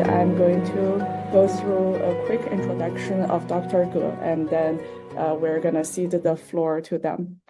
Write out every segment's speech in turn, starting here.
and I'm going to go through a quick introduction of Dr. Ge, and then we're going to cede the floor to them.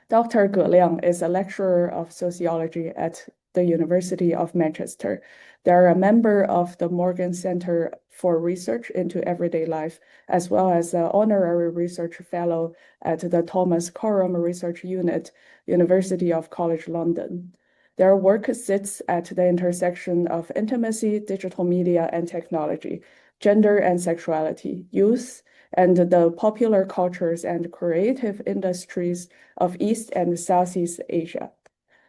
Dr. Ge Liang is a lecturer of sociology at the University of Manchester. They're a member of the Morgan Center for Research into Everyday Life, as well as an honorary research fellow at the Thomas Coram Research Unit, University of College London. Their work sits at the intersection of intimacy, digital media and technology, gender and sexuality, youth, and the popular cultures and creative industries of East and Southeast Asia.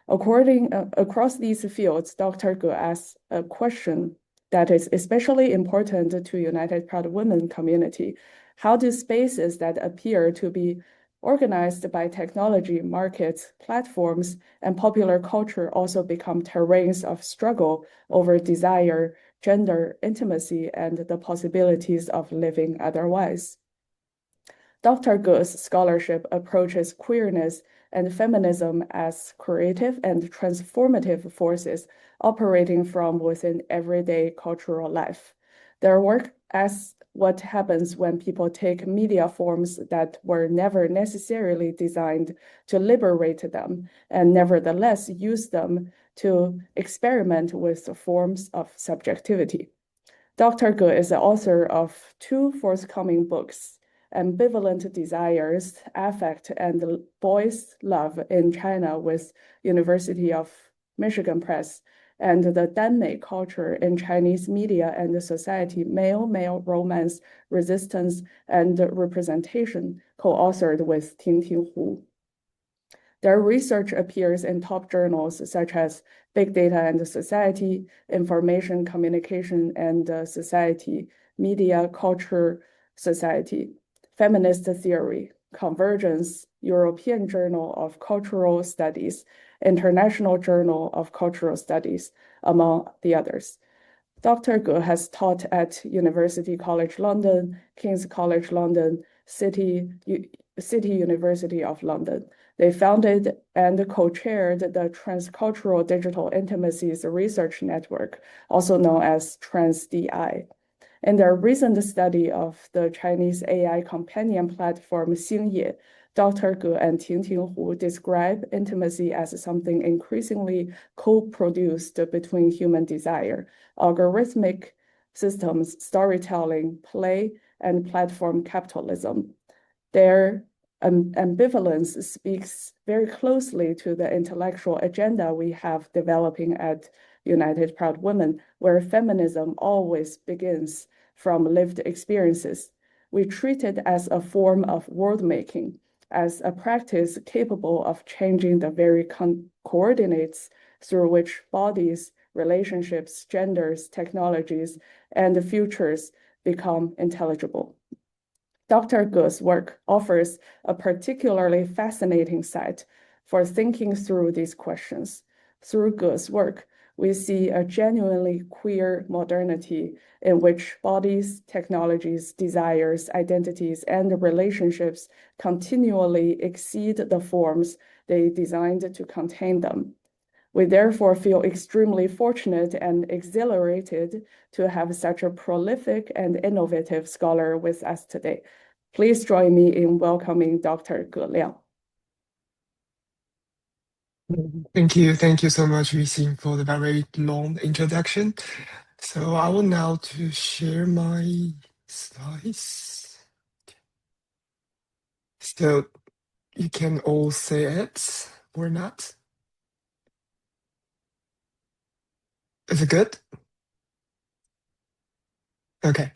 Across these fields, Dr. Ge asks a question that is especially important to United Proud Women community. How do spaces that appear to be organized by technology, markets, platforms, and popular culture also become terrains of struggle over desire, gender, intimacy, and the possibilities of living otherwise? Dr. Ge's scholarship approaches queerness and feminism as creative and transformative forces operating from within everyday cultural life. Their work asks what happens when people take media forms that were never necessarily designed to liberate them and nevertheless use them to experiment with forms of subjectivity. Dr. Ge is the author of two forthcoming books, Ambivalent Desires, Affect, and Boys' Love in China with University of Michigan Press, and the Danmei Culture in Chinese Media and Society, Male-Male Romance, Resistance, and Representation, co-authored with Tingting Hu. Their research appears in top journals such as Big Data and Society, Information, Communication and Society, Media, Culture, Society, Feminist Theory, Convergence, European Journal of Cultural Studies, International Journal of Cultural Studies, among the others. Dr. Ge has taught at University College London, King's College London, City University of London. They founded and co-chaired the Transcultural Digital Intimacies Research Network, also known as TransDI. In their recent study of the Chinese AI companion platform Xingye, Dr. Ge and Tingting Hu describe intimacy as something increasingly co-produced between human desire, algorithmic systems, storytelling, play, and platform capitalism. Their ambivalence speaks very closely to the intellectual agenda we have developing at United Proud Women, where feminism always begins from lived experiences. We treat it as a form of world-making, as a practice capable of changing the very coordinates through which bodies, relationships, genders, technologies, and futures become intelligible. Dr. Ge's work offers a particularly fascinating site for thinking through these questions. Through Ge's work, we see a genuinely queer modernity in which bodies, technologies, desires, identities, and relationships continually exceed the forms they designed to contain them. We therefore feel extremely fortunate and exhilarated to have such a prolific and innovative scholar with us today. Please join me in welcoming Dr. Ge Liang. Thank you so much, Yuxing, for the very long introduction. So I will now to share my slides. So you can all see it or not? Is it good? Okay,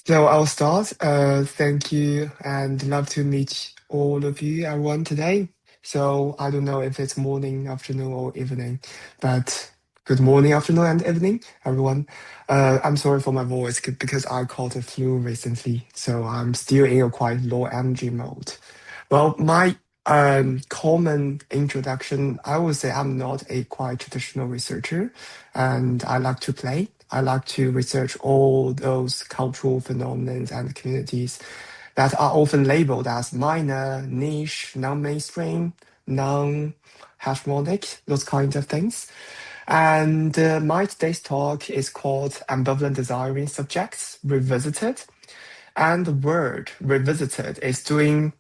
so I'll start. Thank you and love to meet all of you, everyone today. So I don't know if it's morning, afternoon, or evening, but good morning, afternoon, and evening, everyone. I'm sorry for my voice because I caught a flu recently, so I'm still in a quite low energy mode. Well, my common introduction, I would say I'm not a quite traditional researcher, and I like to play. I like to research all those cultural phenomena and communities that are often labeled as minor, niche, non-mainstream, non-hegemonic, those kinds of things. And my today's talk is called Ambivalent Desiring Subjects Revisited. And the word revisited is doing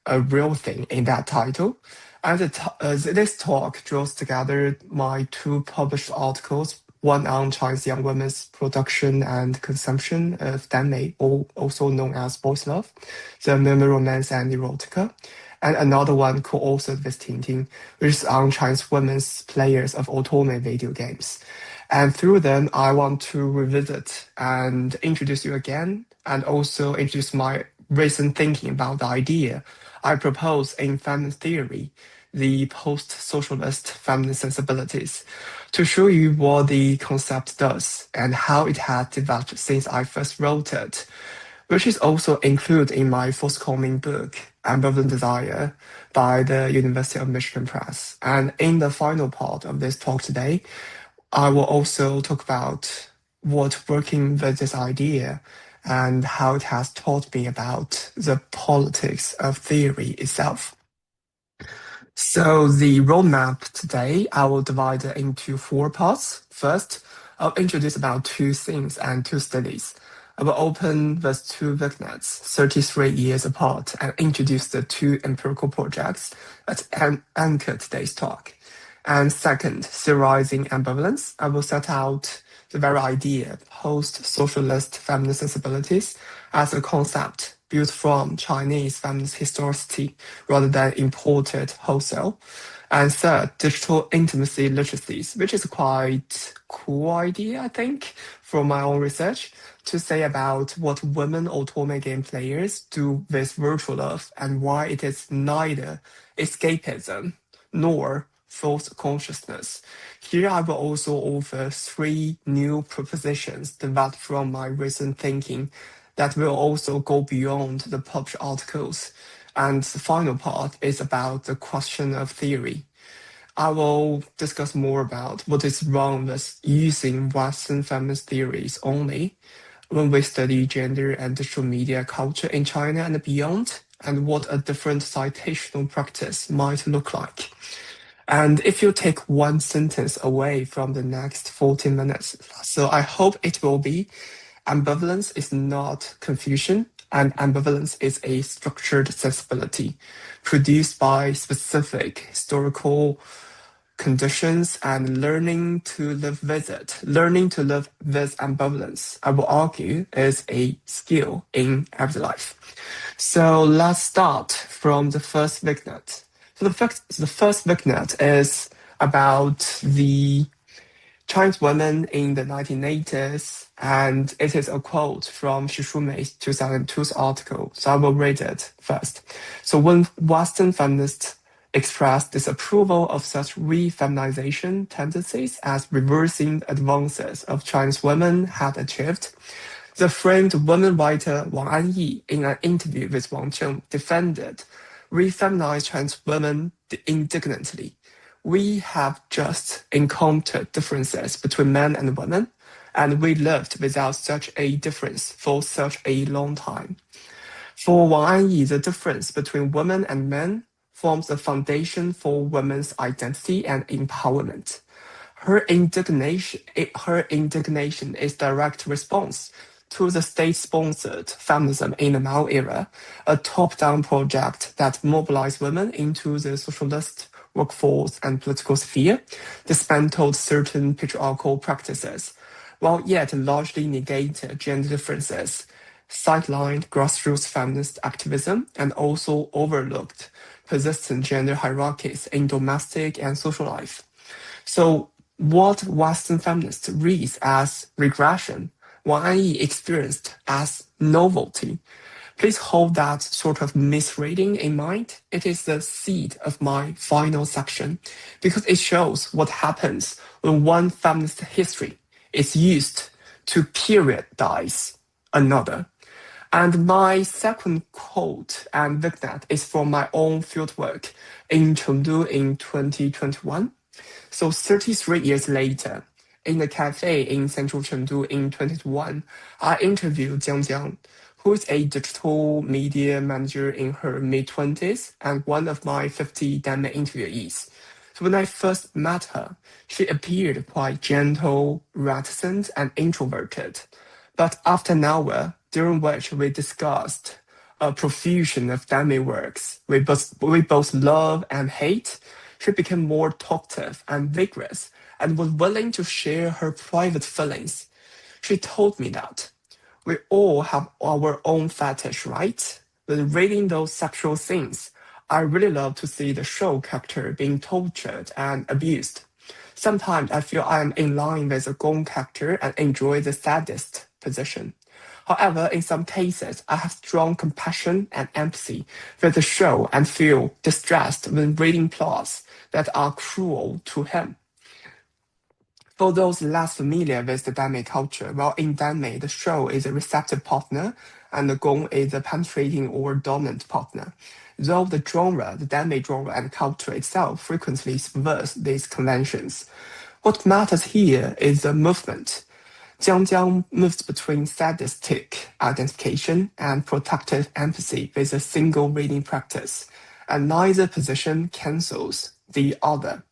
a real thing in that title. And this talk draws together my two published articles, one on Chinese young women's production and consumption of Danmei, also known as Boys' Love, the memory romance and erotica, and another one co-authored with Tintin, which is on Chinese women's players of otome video games. And through them, I want to revisit and introduce you again, and also introduce my recent thinking about the idea I propose in feminist theory, the post-socialist feminist sensibilities, to show you what the concept does and how it has developed since I first wrote it, which is also included in my forthcoming book, Ambivalent Desire, by the University of Michigan Press. And in the final part of this talk today, I will also talk about what working with this idea and how it has taught me about the politics of theory itself. So the roadmap today, I will divide it into 4 parts. First, I'll introduce about 2 things and 2 studies. I will open with 2 vignettes, 33 years apart, and introduce the 2 empirical projects that anchor today's talk. And second, theorizing ambivalence, I will set out the very idea of post-socialist feminist sensibilities as a concept built from Chinese feminist historicity rather than imported wholesale. And third, digital intimacy literacies, which is a quite cool idea, I think, from my own research, to say about what women otome-game players do with virtual love and why it is neither escapism nor false consciousness. Here I will also offer 3 new propositions developed from my recent thinking that will also go beyond the published articles. And the final part is about the question of theory. I will discuss more about what is wrong with using Western feminist theories only when we study gender and digital media culture in China and beyond, and what a different citational practice might look like. And if you take one sentence away from the next 14 minutes, so I hope it will be ambivalence is not confusion, and ambivalence is a structured sensibility produced by specific historical conditions and learning to live with it. Learning to live with ambivalence, I will argue, is a skill in everyday life. So let's start from the first vignette. So the first vignette is about the Chinese women in the 1980s, and it is a quote from Shishumei's 2002 article. So I will read it first. So when Western feminists expressed disapproval of such re-feminization tendencies as reversing advances of Chinese women had achieved, the famed woman writer Wang Anyi, in an interview with Wang Cheng, defended re-feminized Chinese women indignantly. We have just encountered differences between men and women, and we lived without such a difference for such a long time. For Wang Anyi, the difference between women and men forms the foundation for women's identity and empowerment. Her indignation is direct response to the state-sponsored feminism in the Mao era, a top-down project that mobilized women into the socialist workforce and political sphere, dismantled certain patriarchal practices, while yet largely negated gender differences, sidelined grassroots feminist activism, and also overlooked persistent gender hierarchies in domestic and social life. So what Western feminists read as regression, Wang Anyi experienced as novelty. Please hold that sort of misreading in mind. It is the seed of my final section because it shows what happens when one feminist history is used to periodize another. And my second quote and vignette is from my own fieldwork in Chengdu in 2021. So 33 years later, in a cafe in central Chengdu in 2021, I interviewed Jiang, who is a digital media manager in her mid-20s and one of my 50 Danmei interviewees. So when I first met her, she appeared quite gentle, reticent, and introverted. But after an hour, during which we discussed a profusion of Danmei works we both love and hate, she became more talkative and vigorous and was willing to share her private feelings. She told me that we all have our own fetish, right? But reading those sexual scenes, I really love to see the show character being tortured and abused. Sometimes I feel I am in line with the Gong character and enjoy the sadist position. However, in some cases, I have strong compassion and empathy for the show and feel distressed when reading plots that are cruel to him. For those less familiar with the Danmei culture, well, in Danmei, the show is a receptive partner and the Gong is a penetrating or dominant partner. Though the Danmei genre and culture itself frequently subverts these conventions. What matters here is the movement. Jiang moves between sadistic identification and protective empathy with a single reading practice, and neither position cancels the other.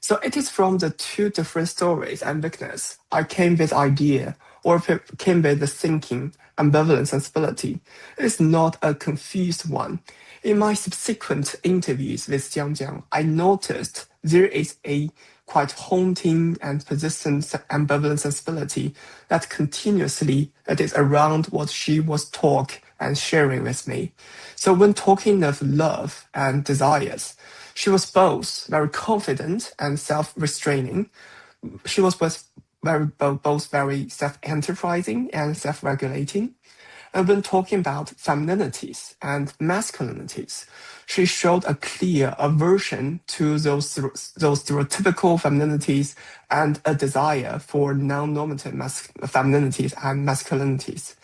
So it is from the two different stories and weakness I came with idea or came with the thinking, ambivalent sensibility. It is not a confused one. In my subsequent interviews with Jiang, I noticed there is a quite haunting and persistent ambivalent sensibility that is around what she was talking and sharing with me. So when talking of love and desires, she was both very confident and self-restraining. She was both very self-enterprising and self-regulating. And when talking about femininities and masculinities, she showed a clear aversion to those stereotypical femininities and a desire for non-normative femininities and masculinities.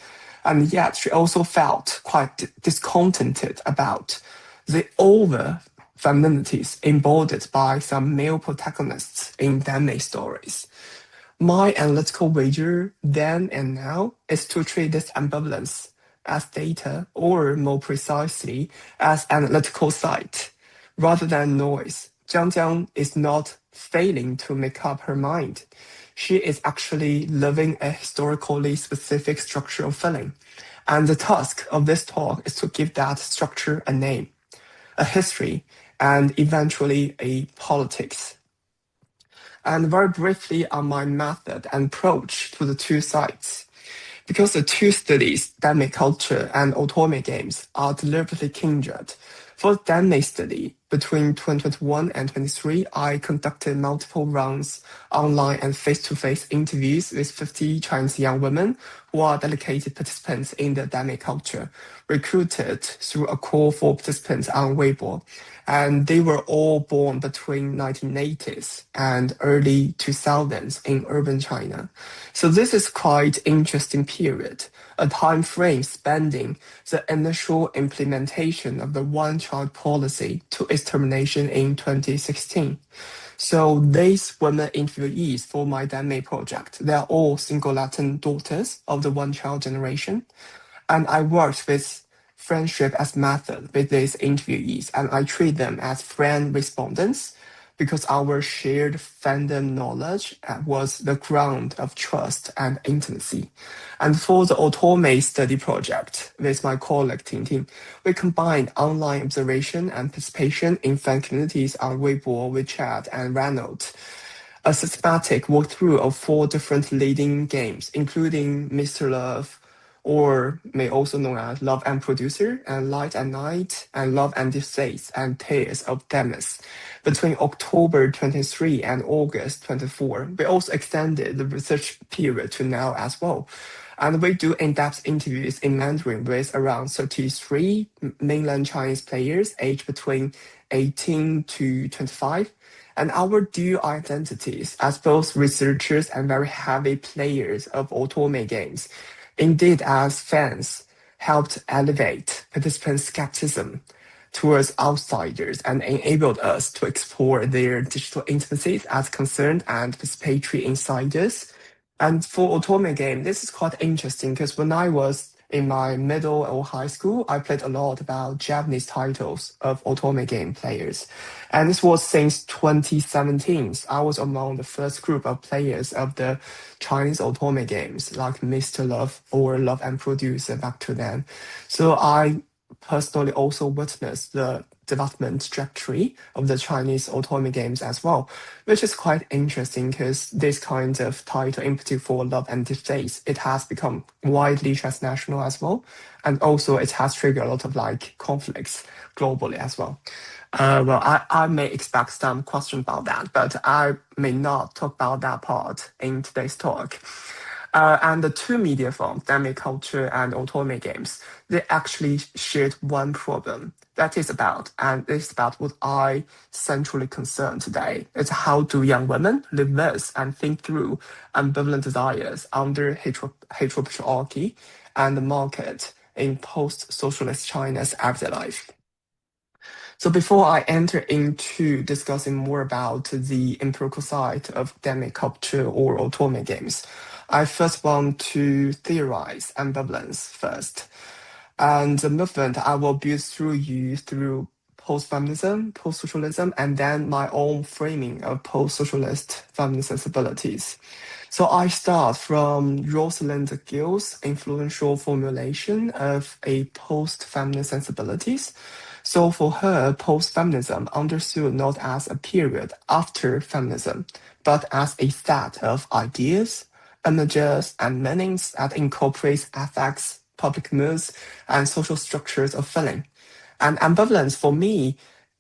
And yet she also felt quite discontented about the over femininities embodied by some male protagonists in Danmei stories. My analytical wager then and now is to treat this ambivalence as data, or more precisely, as analytical sight, rather than noise. Jiang is not failing to make up her mind. She is actually living a historically specific structure of feeling. And the task of this talk is to give that structure a name, a history, and eventually a politics. And very briefly on my method and approach to the two sites. Because the two studies, Danmei culture and otome-games, are deliberately kindred. For the Danmei study, between 2021 and 2023, I conducted multiple rounds online and face-to-face interviews with 50 Chinese young women who are dedicated participants in the Danmei culture, recruited through a call for participants on Weibo. And they were all born between 1980s and early 2000s in urban China. So this is quite interesting period, a time frame spanning the initial implementation of the one-child policy to its termination in 2016. So these women interviewees for my Danmei project, they are all single Latin daughters of the one-child generation. And I worked with friendship as method with these interviewees, and I treat them as friend respondents because our shared fandom knowledge was the ground of trust and intimacy. And for the Otome study project with my colleague Tingting, we combined online observation and participation in fan communities on Weibo, WeChat, and Renault. A systematic walkthrough of 4 different leading games, including Mr. Love, or may also known as Love and Producer, and Light and Night, and Love and Faith, and Tales of Demis. Between October 23 and August 24, we also extended the research period to now as well. And we do in-depth interviews in Mandarin with around 33 mainland Chinese players aged between 18 to 25. And our dual identities as both researchers and very heavy players of otome games, indeed as fans, helped elevate participants' skepticism towards outsiders and enabled us to explore their digital intimacies as concerned and participatory insiders. And for otome game, this is quite interesting because when I was in my middle or high school, I played a lot about Japanese titles of otome-game players. And this was since 2017. I was among the first group of players of the Chinese otome games, like Mr. Love or Love and Producer back to then. So I personally also witnessed the development trajectory of the Chinese otome games as well, which is quite interesting because this kind of title, in particular for Love and Displays, it has become widely transnational as well, and also it has triggered a lot of like conflicts globally as well. I may expect some question about that, but I may not talk about that part in today's talk. And the two media forms, Danmei culture and otome games, they actually shared one problem. That is about, and it's about what I centrally concerned today. It's how do young women live with and think through ambivalent desires under heteropatriarchy and the market in post-socialist China's everyday life. So before I enter into discussing more about the empirical side of Danmei culture or otome games, I first want to theorize ambivalence first. And the movement I will build through you through post-feminism, post-socialism, and then my own framing of post-socialist feminist sensibilities. So I start from Rosalind Gill's influential formulation of a post-feminist sensibilities. So for her, post-feminism understood not as a period after feminism, but as a set of ideas, images, and meanings that incorporates affects, public moods, and social structures of feeling. And ambivalence for me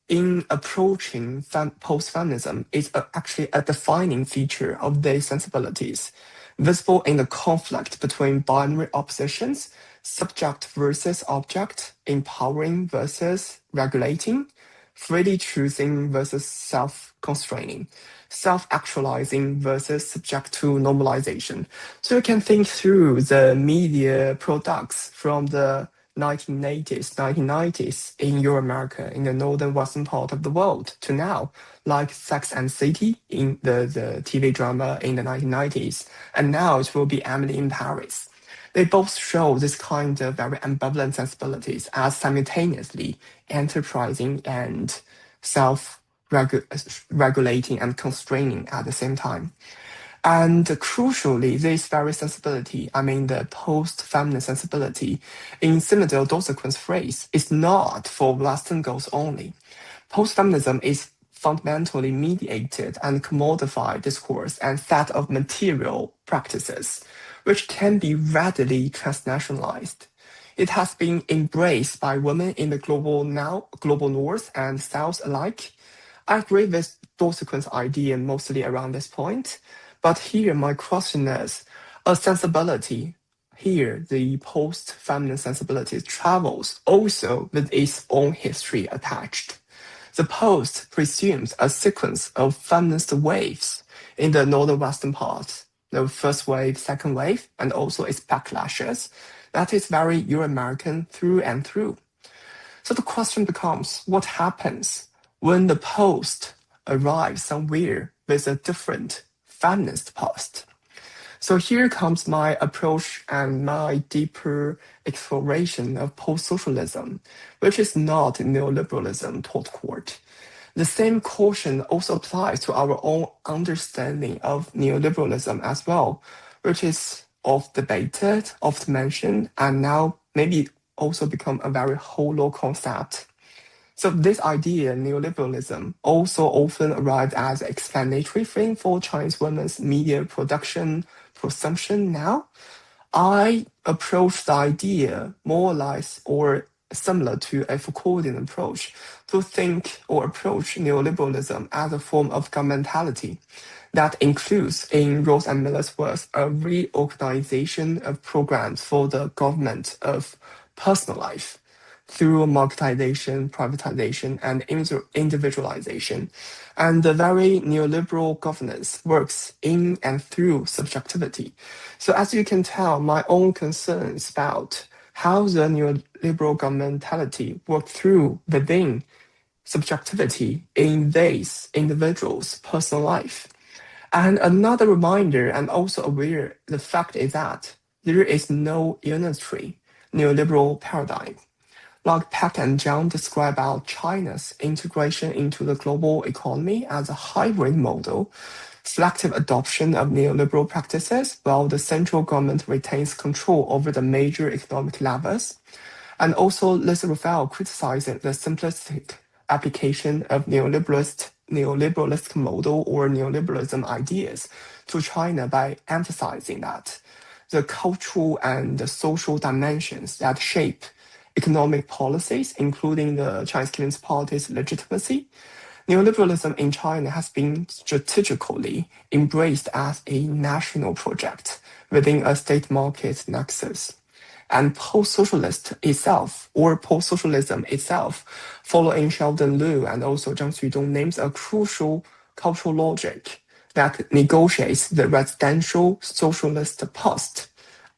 in approaching post-feminism is actually a defining feature of these sensibilities, visible in the conflict between binary oppositions, subject versus object, empowering versus regulating, freely choosing versus self-constraining, self-actualizing versus subject to normalization. So you can think through the media products from the 1980s, 1990s in Europe, America, in the northern western part of the world to now, like Sex and City in the TV drama in the 1990s, and now it will be Emily in Paris. They both show this kind of very ambivalent sensibilities as simultaneously enterprising and self-regulating and constraining at the same time. And crucially, this very sensibility, I mean the post-feminist sensibility, in Simondale Dossequin's phrase, is not for Western goals only. Post-feminism is fundamentally mediated and commodified discourse and set of material practices, which can be readily transnationalized. It has been embraced by women in the global north and south alike. I agree with Dossequin's idea mostly around this point, but here my question is, a sensibility, here the post-feminist sensibility travels also with its own history attached. The post presumes a sequence of feminist waves in the northern western part, the first wave, second wave, and also its backlashes. That is very Euro-American through and through. So the question becomes, what happens when the post arrives somewhere with a different feminist past? So here comes my approach and my deeper exploration of post-socialism, which is not neoliberalism taught court. The same caution also applies to our own understanding of neoliberalism as well, which is oft debated, oft mentioned, and now maybe also become a very hollow concept. So this idea, neoliberalism, also often arrived as an explanatory frame for Chinese women's media production presumption now. I approach the idea more or less or similar to a Foucauldian approach to think or approach neoliberalism as a form of governmentality that includes, in Rose and Miller's words, a reorganization of programs for the government of personal life through marketization, privatization, and individualization. And the very neoliberal governance works in and through subjectivity. So as you can tell, my own concerns about how the neoliberal governmentality worked through within subjectivity in these individuals' personal life. And another reminder and also aware, the fact is that there is no unitary neoliberal paradigm. Like Peck and Zhang describe out China's integration into the global economy as a hybrid model, selective adoption of neoliberal practices while the central government retains control over the major economic levers. And also, Liz Raphael criticizing the simplistic application of neoliberalistic model or neoliberalism ideas to China by emphasizing that the cultural and the social dimensions that shape economic policies, including the Chinese Communist Party's legitimacy, neoliberalism in China has been strategically embraced as a national project within a state market nexus. And post-socialist itself, or post-socialism itself, following Sheldon Liu and also Zhang Xudong, names a crucial cultural logic that negotiates the residential socialist past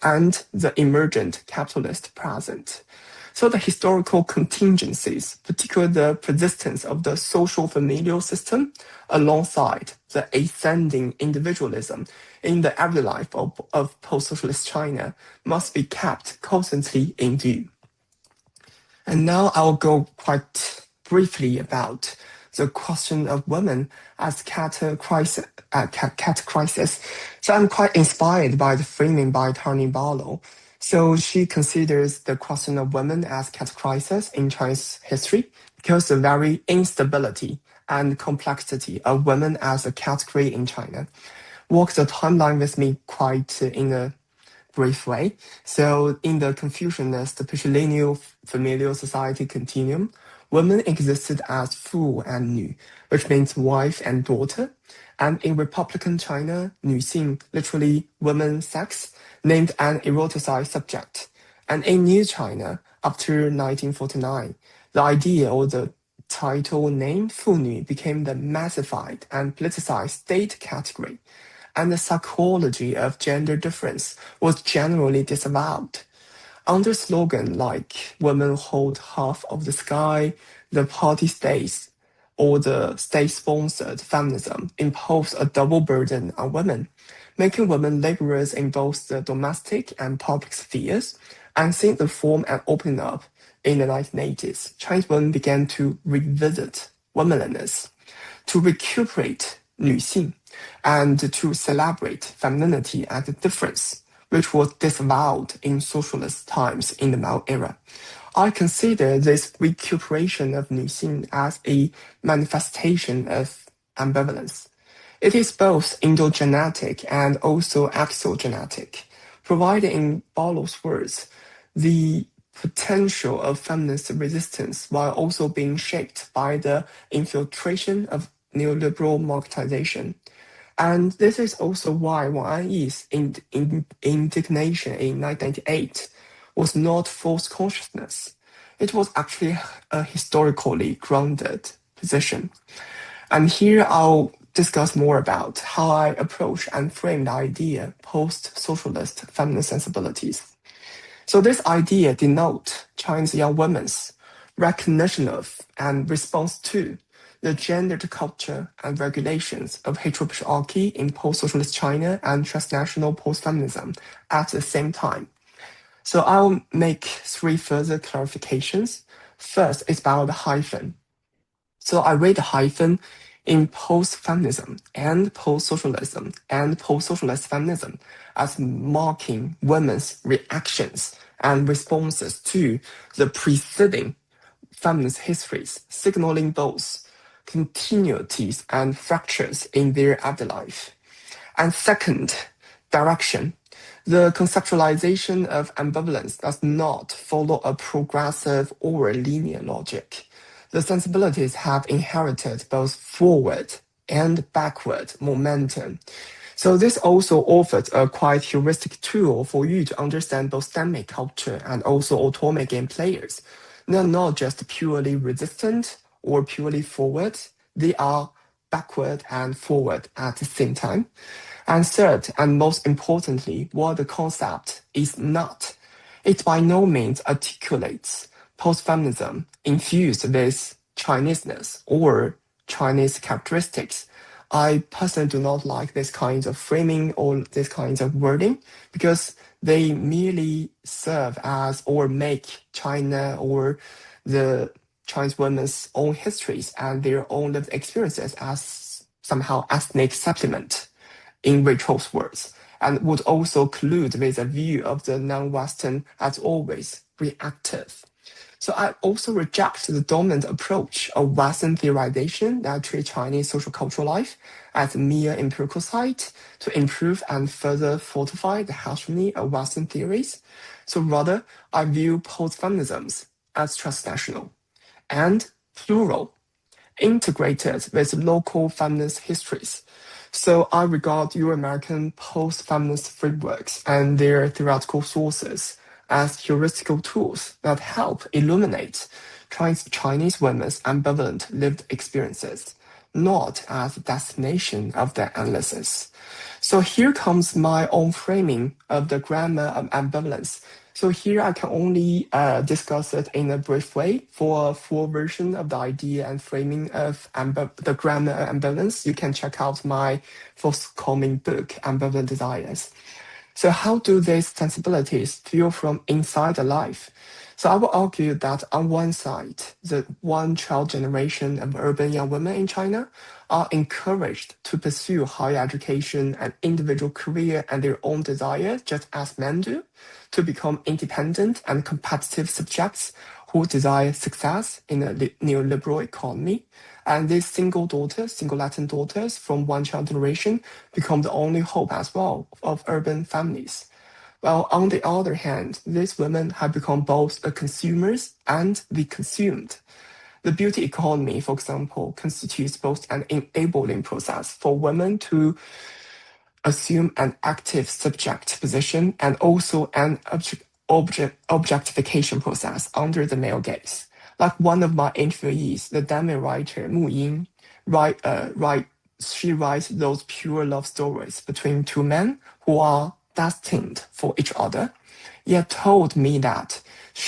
and the emergent capitalist present. So the historical contingencies, particularly the persistence of the social familial system, alongside the ascending individualism in the everyday life of post-socialist China, must be kept constantly in view. And now I'll go quite briefly about the question of women as catechoresis. So I'm quite inspired by the framing by Tani Barlow. So she considers the question of women as catechoresis in Chinese history because the very instability and complexity of women as a category in China. Walk the timeline with me quite in a brief way. So in the Confucianist patrilineal familial society continuum, women existed as fu and nu, which means wife and daughter. And in Republican China, 女性, literally woman sex, named an eroticized subject. And in New China, after 1949, the idea or the title name fu nu became the massified and politicized state category, and the psychology of gender difference was generally disavowed. Under slogan like women hold half of the sky, the party states, or the state-sponsored feminism imposed a double burden on women, making women laborers in both the domestic and public spheres. And since the reform and opening up in the 1980s, Chinese women began to revisit womanliness, to recuperate 女性, and to celebrate femininity as a difference, which was disavowed in socialist times in the Mao era. I consider this recuperation of 女性 as a manifestation of ambivalence. It is both endogenetic and also exogenetic, providing, in Barlow's words, the potential of feminist resistance while also being shaped by the infiltration of neoliberal marketization. And this is also why Wang Yi's indignation in 1998 was not false consciousness. It was actually a historically grounded position. And here I'll discuss more about how I approach and frame the idea post-socialist feminist sensibilities. So this idea denotes Chinese young women's recognition of and response to the gendered culture and regulations of heteropatriarchy in post-socialist China and transnational post-feminism at the same time. So I'll make 3 further clarifications. First is about the hyphen. So I read the hyphen in post-feminism and post-socialism and post-socialist feminism as marking women's reactions and responses to the preceding feminist histories, signaling both continuities and fractures in their afterlife. And second, direction. The conceptualization of ambivalence does not follow a progressive or linear logic. The sensibilities have inherited both forward and backward momentum. So this also offers a quite heuristic tool for you to understand both Danmei culture and also otome-game players. They're not just purely resistant or purely forward, they are backward and forward at the same time. And third, and most importantly, what the concept is not. It by no means articulates post-feminism infused with Chineseness or Chinese characteristics. I personally do not like this kind of framing or this kind of wording because they merely serve as or make China or the Chinese women's own histories and their own lived experiences as somehow ethnic supplement, in Rachel's words, and would also collude with a view of the non-Western as always reactive. So I also reject the dominant approach of Western theorization that treats Chinese social cultural life as a mere empirical site to improve and further fortify the hegemony of Western theories. So rather, I view post-feminisms as transnational and plural, integrated with local feminist histories. So I regard Euro-American post-feminist frameworks and their theoretical sources as heuristical tools that help illuminate Chinese women's ambivalent lived experiences, not as a destination of their analysis. So here comes my own framing of the grammar of ambivalence. So here I can only discuss it in a brief way. For a full version of the idea and framing of the grammar of ambivalence, you can check out my forthcoming book, Ambivalent Desires. So how do these sensibilities feel from inside the life? So I will argue that on one side, the one-child generation of urban young women in China are encouraged to pursue higher education and individual career and their own desire, just as men do, to become independent and competitive subjects who desire success in a neoliberal economy. And these single Latin daughters from one-child generation become the only hope as well of urban families. Well, on the other hand, these women have become both the consumers and the consumed. The beauty economy, for example, constitutes both an enabling process for women to assume an active subject position and also an objectification process under the male gaze. Like one of my interviewees, the Danmei writer Mu Ying, she writes those pure love stories between two men who are destined for each other, yet told me that if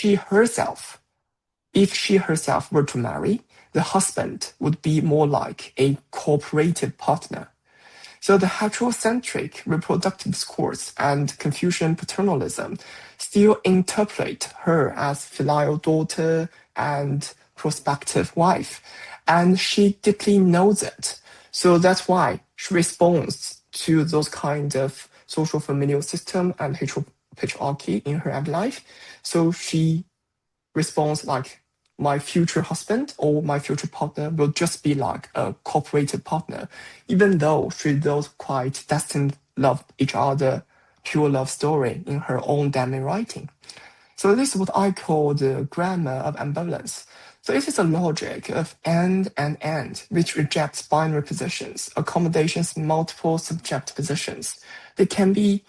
she herself were to marry, the husband would be more like a cooperative partner. So the heterocentric reproductive discourse and Confucian paternalism still interpret her as filial daughter and prospective wife, and she deeply knows it. So that's why she responds to those kind of social familial system and heteropatriarchy in her every life. So she responds like, my future husband or my future partner will just be like a cooperative partner, even though she does quite destined love each other, pure love story in her own Danmei writing. So this is what I call the grammar of ambivalence. So it is a logic of and, which rejects binary positions, accommodations multiple subject positions. They can be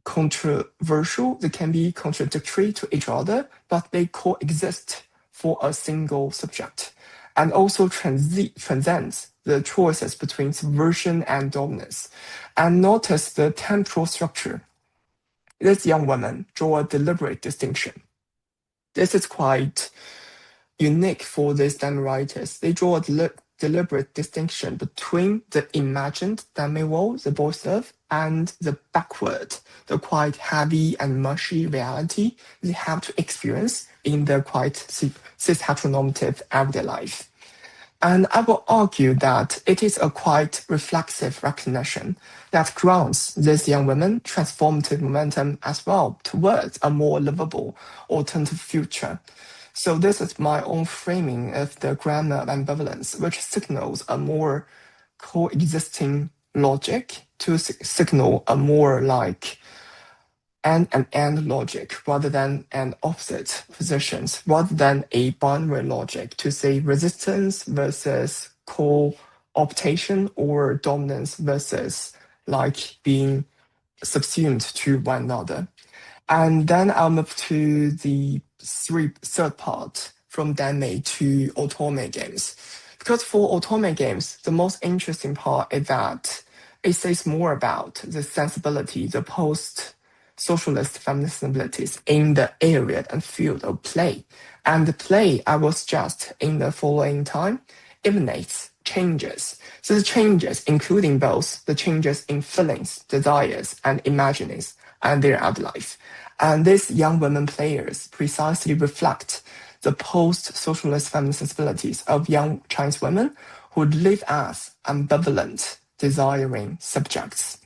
controversial, they can be contradictory to each other, but they coexist for a single subject, and also transcends the choices between subversion and dominance. And notice the temporal structure. This young woman draw a deliberate distinction. This is quite unique for these Danmei writers. They draw a deliberate distinction between the imagined Danmei world, the boys live, and the backward, the quite heavy and mushy reality they have to experience in their quite cis-heteronormative everyday life. And I will argue that it is a quite reflexive recognition that grants these young women transformative momentum as well towards a more livable alternative future. So this is my own framing of the grammar of ambivalence, which signals a more coexisting logic to signal a more like and logic rather than an opposite positions, rather than a binary logic to say resistance versus co-optation or dominance versus like being subsumed to one another. And then I'll move to the third part from Danmei to otome-games. Because for otome-games, the most interesting part is that it says more about the sensibility, the post-socialist feminist sensibilities in the area and field of play. And the play, I will suggest in the following time, emanates changes. So the changes, including both the changes in feelings, desires, and imaginings, and their afterlife. And these young women players precisely reflect the post-socialist feminist sensibilities of young Chinese women who live as ambivalent, desiring subjects.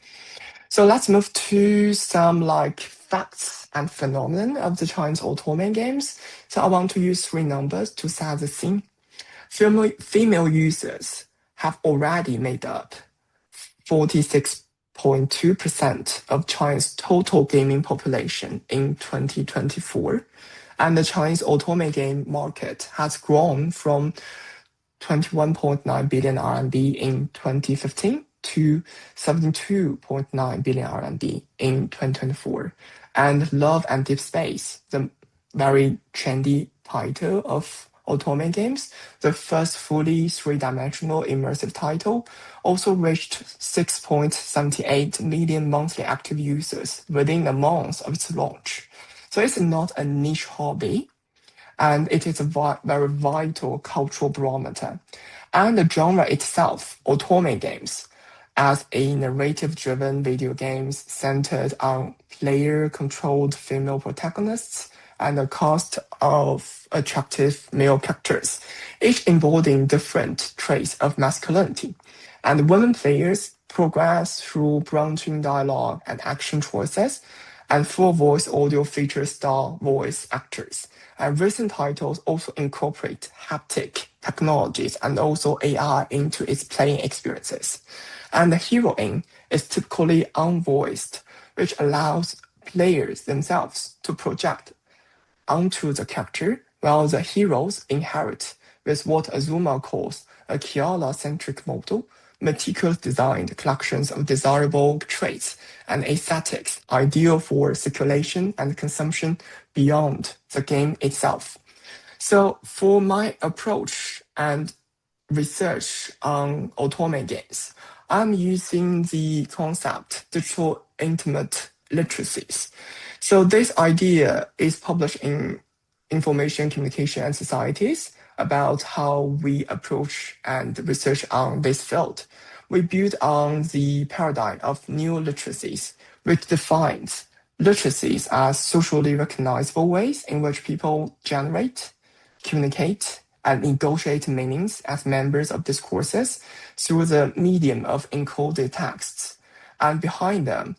So let's move to some facts and phenomenon of the Chinese otome games. So I want to use 3 numbers to set the scene. Female users have already made up 46.2% of China's total gaming population in 2024. And the Chinese otome game market has grown from 21.9 billion RMB in 2015 to 72.9 billion RMB in 2024. And Love and Deep Space, the very trendy title of otome games, the first fully three-dimensional immersive title, also reached 6.78 million monthly active users within a month of its launch. So it's not a niche hobby, and it is a very vital cultural barometer. And the genre itself, otome games, as a narrative-driven video games centered on player-controlled female protagonists and a cast of attractive male characters, each embodying different traits of masculinity. And women players progress through branching dialogue and action choices, and full voice audio features star voice actors. And recent titles also incorporate haptic technologies and also AI into its playing experiences. And the heroine is typically unvoiced, which allows players themselves to project onto the character, while the heroes inherit with what Azuma calls a Kiala-centric model, meticulous designed collections of desirable traits and aesthetics ideal for circulation and consumption beyond the game itself. So for my approach and research on otome games, I'm using the concept digital intimate literacies. So this idea is published in Information, Communication and Societies about how we approach and research on this field. We build on the paradigm of new literacies, which defines literacies as socially recognizable ways in which people generate, communicate, and negotiate meanings as members of discourses through the medium of encoded texts. And behind them,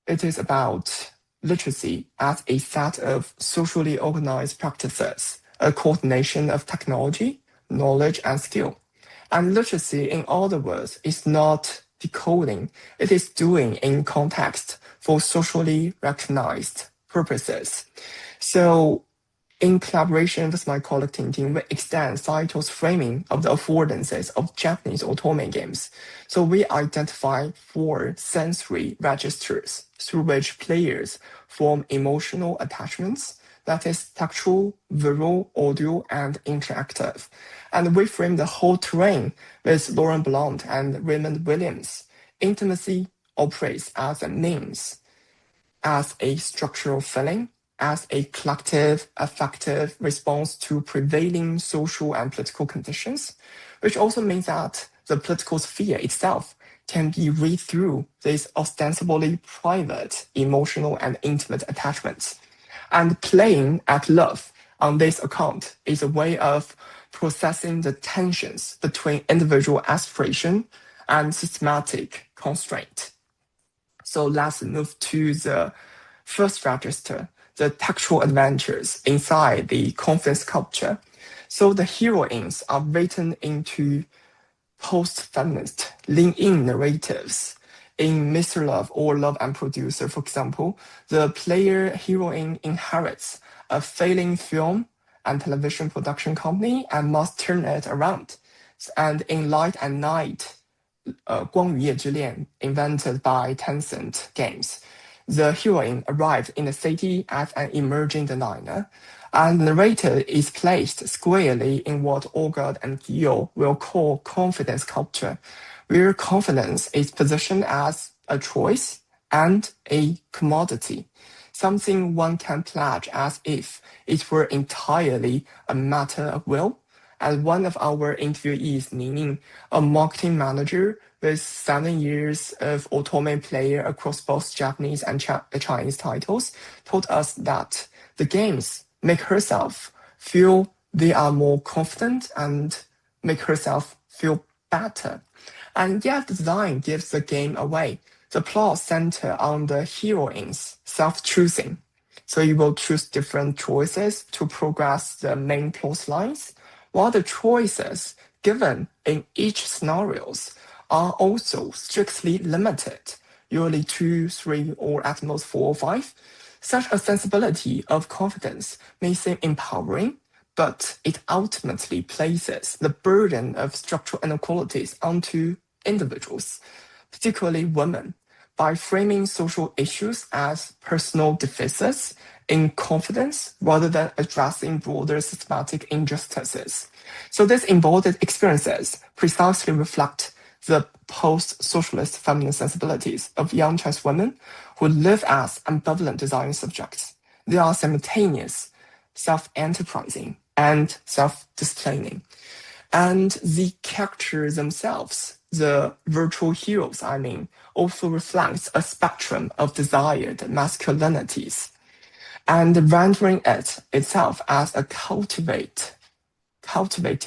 it is about literacy as a set of socially organized practices, a coordination of technology, knowledge, and skill. And literacy, in other words, is not decoding, it is doing in context for socially recognized purposes. So in collaboration with my colleague Tintin, we extend Saito's framing of the affordances of Japanese otome games. So we identify 4 sensory registers through which players form emotional attachments, that is tactual, visual, audio, and interactive. And we frame the whole terrain with Lauren Blount and Raymond Williams. Intimacy operates as a means, as a structural feeling, as a collective, affective response to prevailing social and political conditions, which also means that the political sphere itself can be read through these ostensibly private, emotional, and intimate attachments. And playing at love on this account is a way of processing the tensions between individual aspiration and systematic constraint. So let's move to the first register, the textual adventures inside the confidence culture. So the heroines are written into post-feminist lean-in narratives. In Mr. Love or Love and Producer, for example, the player heroine inherits a failing film and television production company and must turn it around. And in Light and Night, 光与夜之恋, invented by Tencent Games, the heroine arrived in the city as an emerging designer, and the narrator is placed squarely in what Olga and Gio will call confidence culture, where confidence is positioned as a choice and a commodity, something one can pledge as if it were entirely a matter of will. And one of our interviewees, Ning, a marketing manager, with 7 years of otome player across both Japanese and Chinese titles, told us that the games make herself feel they are more confident and make herself feel better. And yet the design gives the game away. The plot center on the heroine's self-choosing. So you will choose different choices to progress the main plot lines, while the choices given in each scenarios are also strictly limited, usually 2, 3, or at most 4 or 5. Such a sensibility of confidence may seem empowering, but it ultimately places the burden of structural inequalities onto individuals, particularly women, by framing social issues as personal deficits in confidence rather than addressing broader systematic injustices. So these embodied experiences precisely reflect the post-socialist feminist sensibilities of young trans women who live as ambivalent design subjects. They are simultaneous, self-enterprising, and self-disciplining. And the characters themselves, the virtual heroes, also reflects a spectrum of desired masculinities, and rendering it itself as a cultivated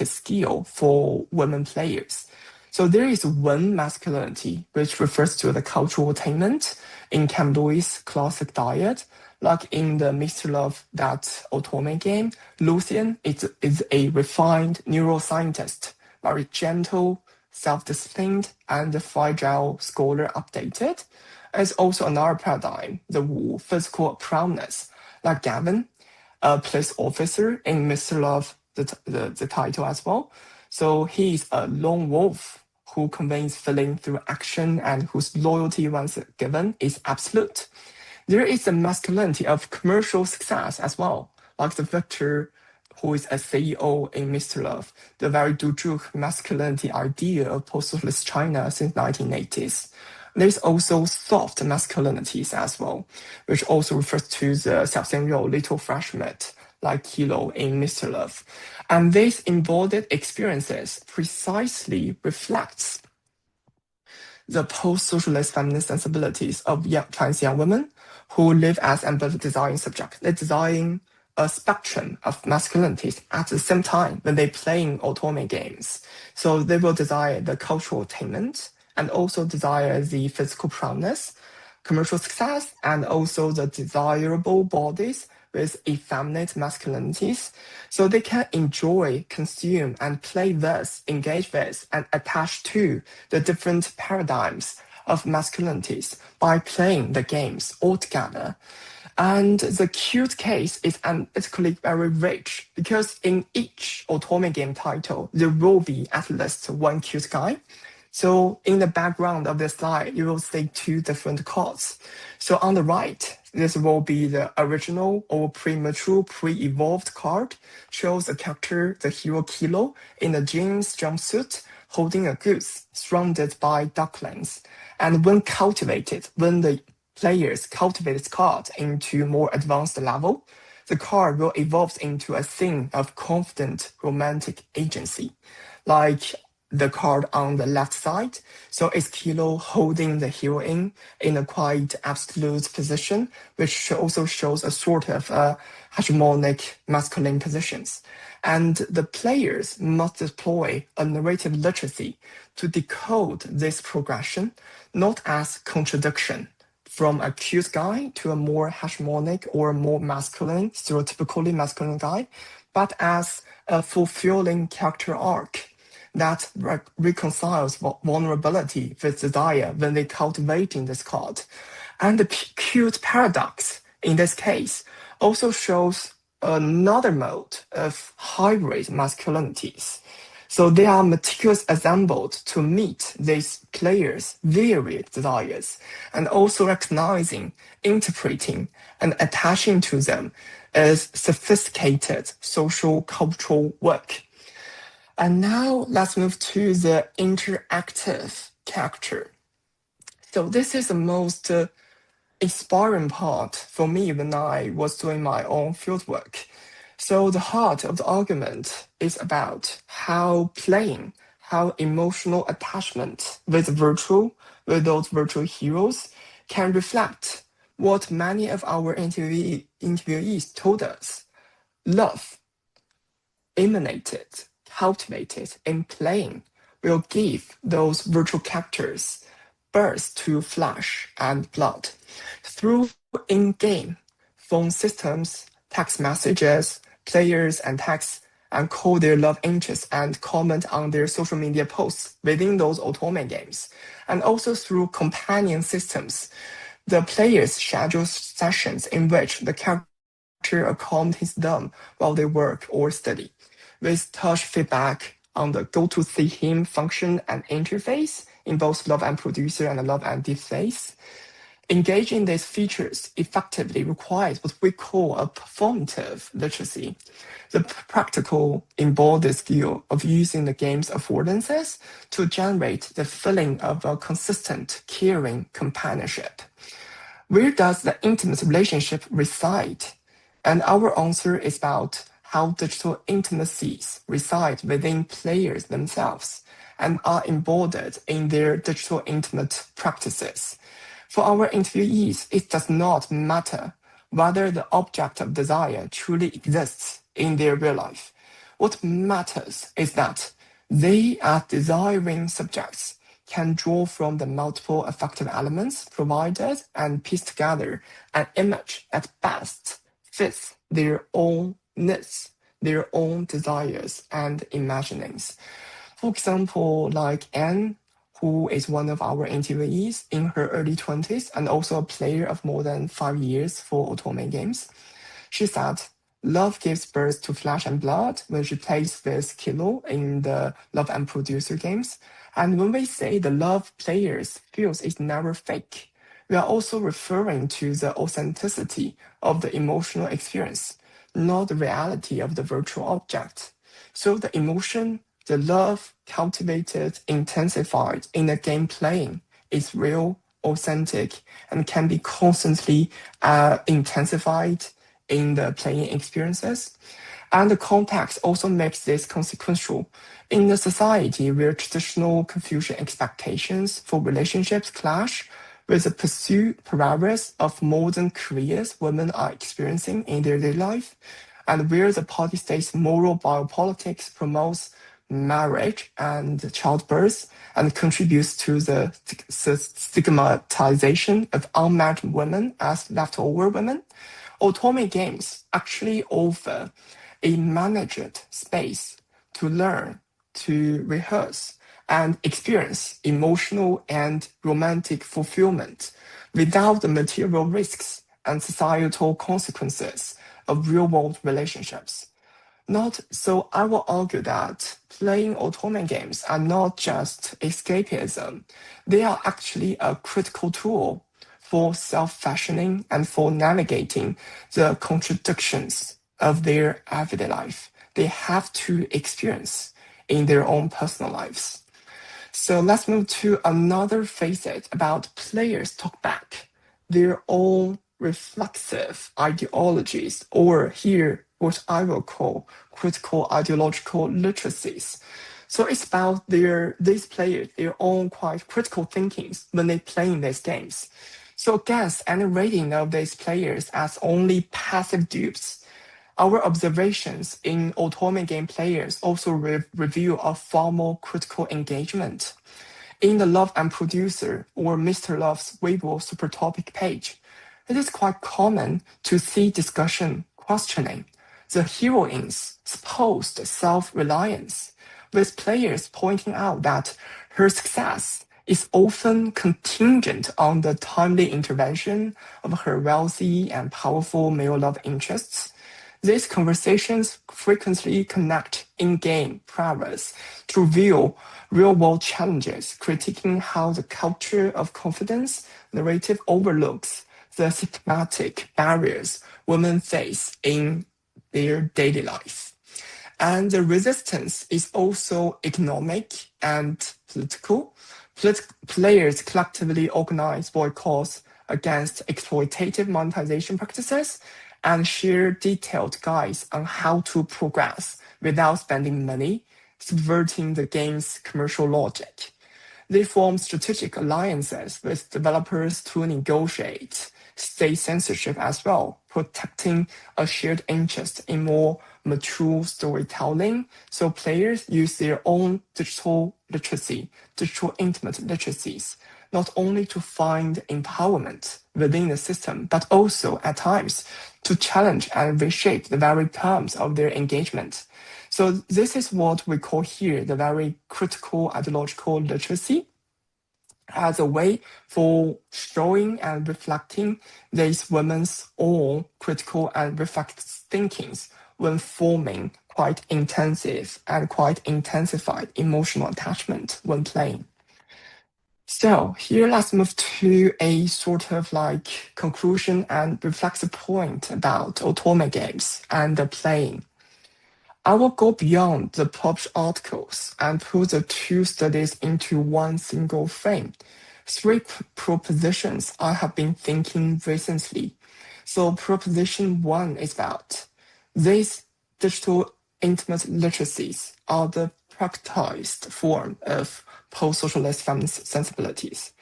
skill for women players. So there is one masculinity, which refers to the cultural attainment in Camdoy's classic diet. Like in the Mr. Love, that otome-game, Lucian is a refined neuroscientist, very gentle, self-disciplined, and fragile scholar updated. It's also another paradigm, the Wu physical prowess, like Gavin, a police officer in Mr. Love, the title as well. So he's a lone wolf who conveys feeling through action and whose loyalty once given is absolute. There is a masculinity of commercial success as well, like the Victor, who is a CEO in Mr. Love, the very Dujuk masculinity idea of post-socialist China since 1980s. There's also soft masculinities as well, which also refers to the Xiaoxianrou little freshman, like Kilo in Mr. Love. And these embodied experiences precisely reflects the post-socialist feminist sensibilities of trans young women who live as ambivalent design subjects. They design a spectrum of masculinities at the same time when they playing otome games. So they will desire the cultural attainment and also desire the physical prowess, commercial success, and also the desirable bodies with effeminate masculinities. So they can enjoy, consume, and play with, engage with, and attach to the different paradigms of masculinities by playing the games altogether. And the cute case is analytically very rich because in each otome-game title, there will be at least one cute guy. So in the background of the slide, you will see 2 different cards. So on the right, this will be the original or premature, pre-evolved card, shows the character, the hero Kilo, in a jeans jumpsuit, holding a goose, surrounded by ducklings. And when cultivated, when the players cultivate this card into more advanced level, the card will evolve into a thing of confident romantic agency, like the card on the left side. So it's Kilo holding the heroine in a quite absolute position, which also shows a sort of hegemonic masculine positions. And the players must deploy a narrative literacy to decode this progression, not as contradiction from a cute guy to a more hegemonic or more masculine, stereotypically masculine guy, but as a fulfilling character arc that reconciles vulnerability with desire when they cultivating this card. And the cute paradox in this case also shows another mode of hybrid masculinities. So they are meticulously assembled to meet these players' varied desires and also recognizing, interpreting, and attaching to them as sophisticated social cultural work. And now let's move to the interactive character. So this is the most inspiring part for me when I was doing my own fieldwork. So the heart of the argument is about how how emotional attachment with those virtual heroes can reflect what many of our interviewees told us. Love, emanated, cultivated in playing, will give those virtual characters birth to flesh and blood. Through in-game phone systems, text messages, players and texts and call their love interests and comment on their social media posts within those otome games, and also through companion systems. The players schedule sessions in which the character accompanies them while they work or study, with touch feedback on the go to see him function and interface in both love and producer and love and displays. Engaging these features effectively requires what we call a performative literacy, the practical embodied skill of using the game's affordances to generate the feeling of a consistent, caring companionship. Where does the intimate relationship reside? And our answer is about how digital intimacies reside within players themselves and are embodied in their digital intimate practices. For our interviewees, it does not matter whether the object of desire truly exists in their real life. What matters is that they, as desiring subjects, can draw from the multiple affective elements provided and piece together an image that best fits their own needs, their own desires and imaginings. For example, like Anne, who is one of our interviewees in her early 20s and also a player of more than 5 years for otome games. She said, love gives birth to flesh and blood when she plays with Kilo in the Love and Producer games. And when we say the love players feels is never fake, we are also referring to the authenticity of the emotional experience, not the reality of the virtual object. So the emotion, the love cultivated, intensified in the game playing is real, authentic, and can be constantly intensified in the playing experiences. And the context also makes this consequential. In a society where traditional Confucian expectations for relationships clash with the pursuit parameters of modern careers women are experiencing in their daily life, and where the party state's moral biopolitics promotes marriage and childbirth and contributes to the stigmatization of unmarried women as leftover women, otome games actually offer a managed space to learn, to rehearse, and experience emotional and romantic fulfillment without the material risks and societal consequences of real-world relationships. Not so I will argue that playing otome games are not just escapism. They are actually a critical tool for self-fashioning and for navigating the contradictions of their everyday life they have to experience in their own personal lives. So let's move to another facet about players talk back, their own reflexive ideologies, or here what I will call critical ideological literacies. So it's about these players, their own quite critical thinkings when they play in these games. So against any rating of these players as only passive dupes, our observations in otome game players also reveal a far more critical engagement. In the Love and Producer or Mr. Love's Weibo super topic page, it is quite common to see discussion questioning the heroine's supposed self-reliance, with players pointing out that her success is often contingent on the timely intervention of her wealthy and powerful male love interests. These conversations frequently connect in-game prowess to real-world challenges, critiquing how the culture of confidence narrative overlooks the systematic barriers women face in their daily life. And the resistance is also economic and political. Players collectively organize boycotts against exploitative monetization practices and share detailed guides on how to progress without spending money, subverting the game's commercial logic. They form strategic alliances with developers to negotiate state censorship as well, protecting a shared interest in more mature storytelling. So players use their own digital literacy, digital intimate literacies, not only to find empowerment within the system, but also at times to challenge and reshape the very terms of their engagement. So this is what we call here the very critical ideological literacy as a way for showing and reflecting these women's own critical and reflective thinkings when forming quite intensive and quite intensified emotional attachment when playing. So here let's move to a sort of like conclusion and reflexive point about otome games and the playing. I will go beyond the published articles and put the two studies into one single frame. Three propositions I have been thinking recently. So proposition one is that these digital intimate literacies are the practiced form of post-socialist feminist sensibilities.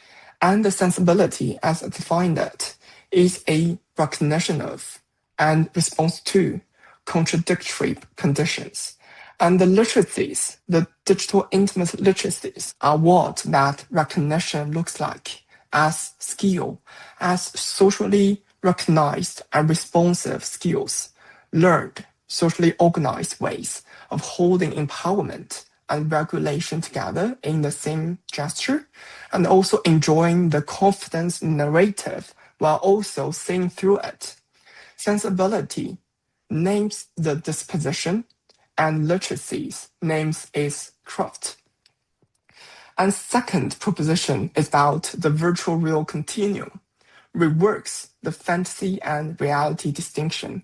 And the sensibility, as defined it, is a recognition of and response to contradictory conditions. And the literacies, the digital intimate literacies, are what that recognition looks like as skill, as socially recognized and responsive skills, learned, socially organized ways of holding empowerment and regulation together in the same gesture, and also enjoying the confidence narrative while also seeing through it. Sensibility names the disposition, and literacies names its craft. And second proposition is about the virtual real continuum, reworks the fantasy and reality distinction.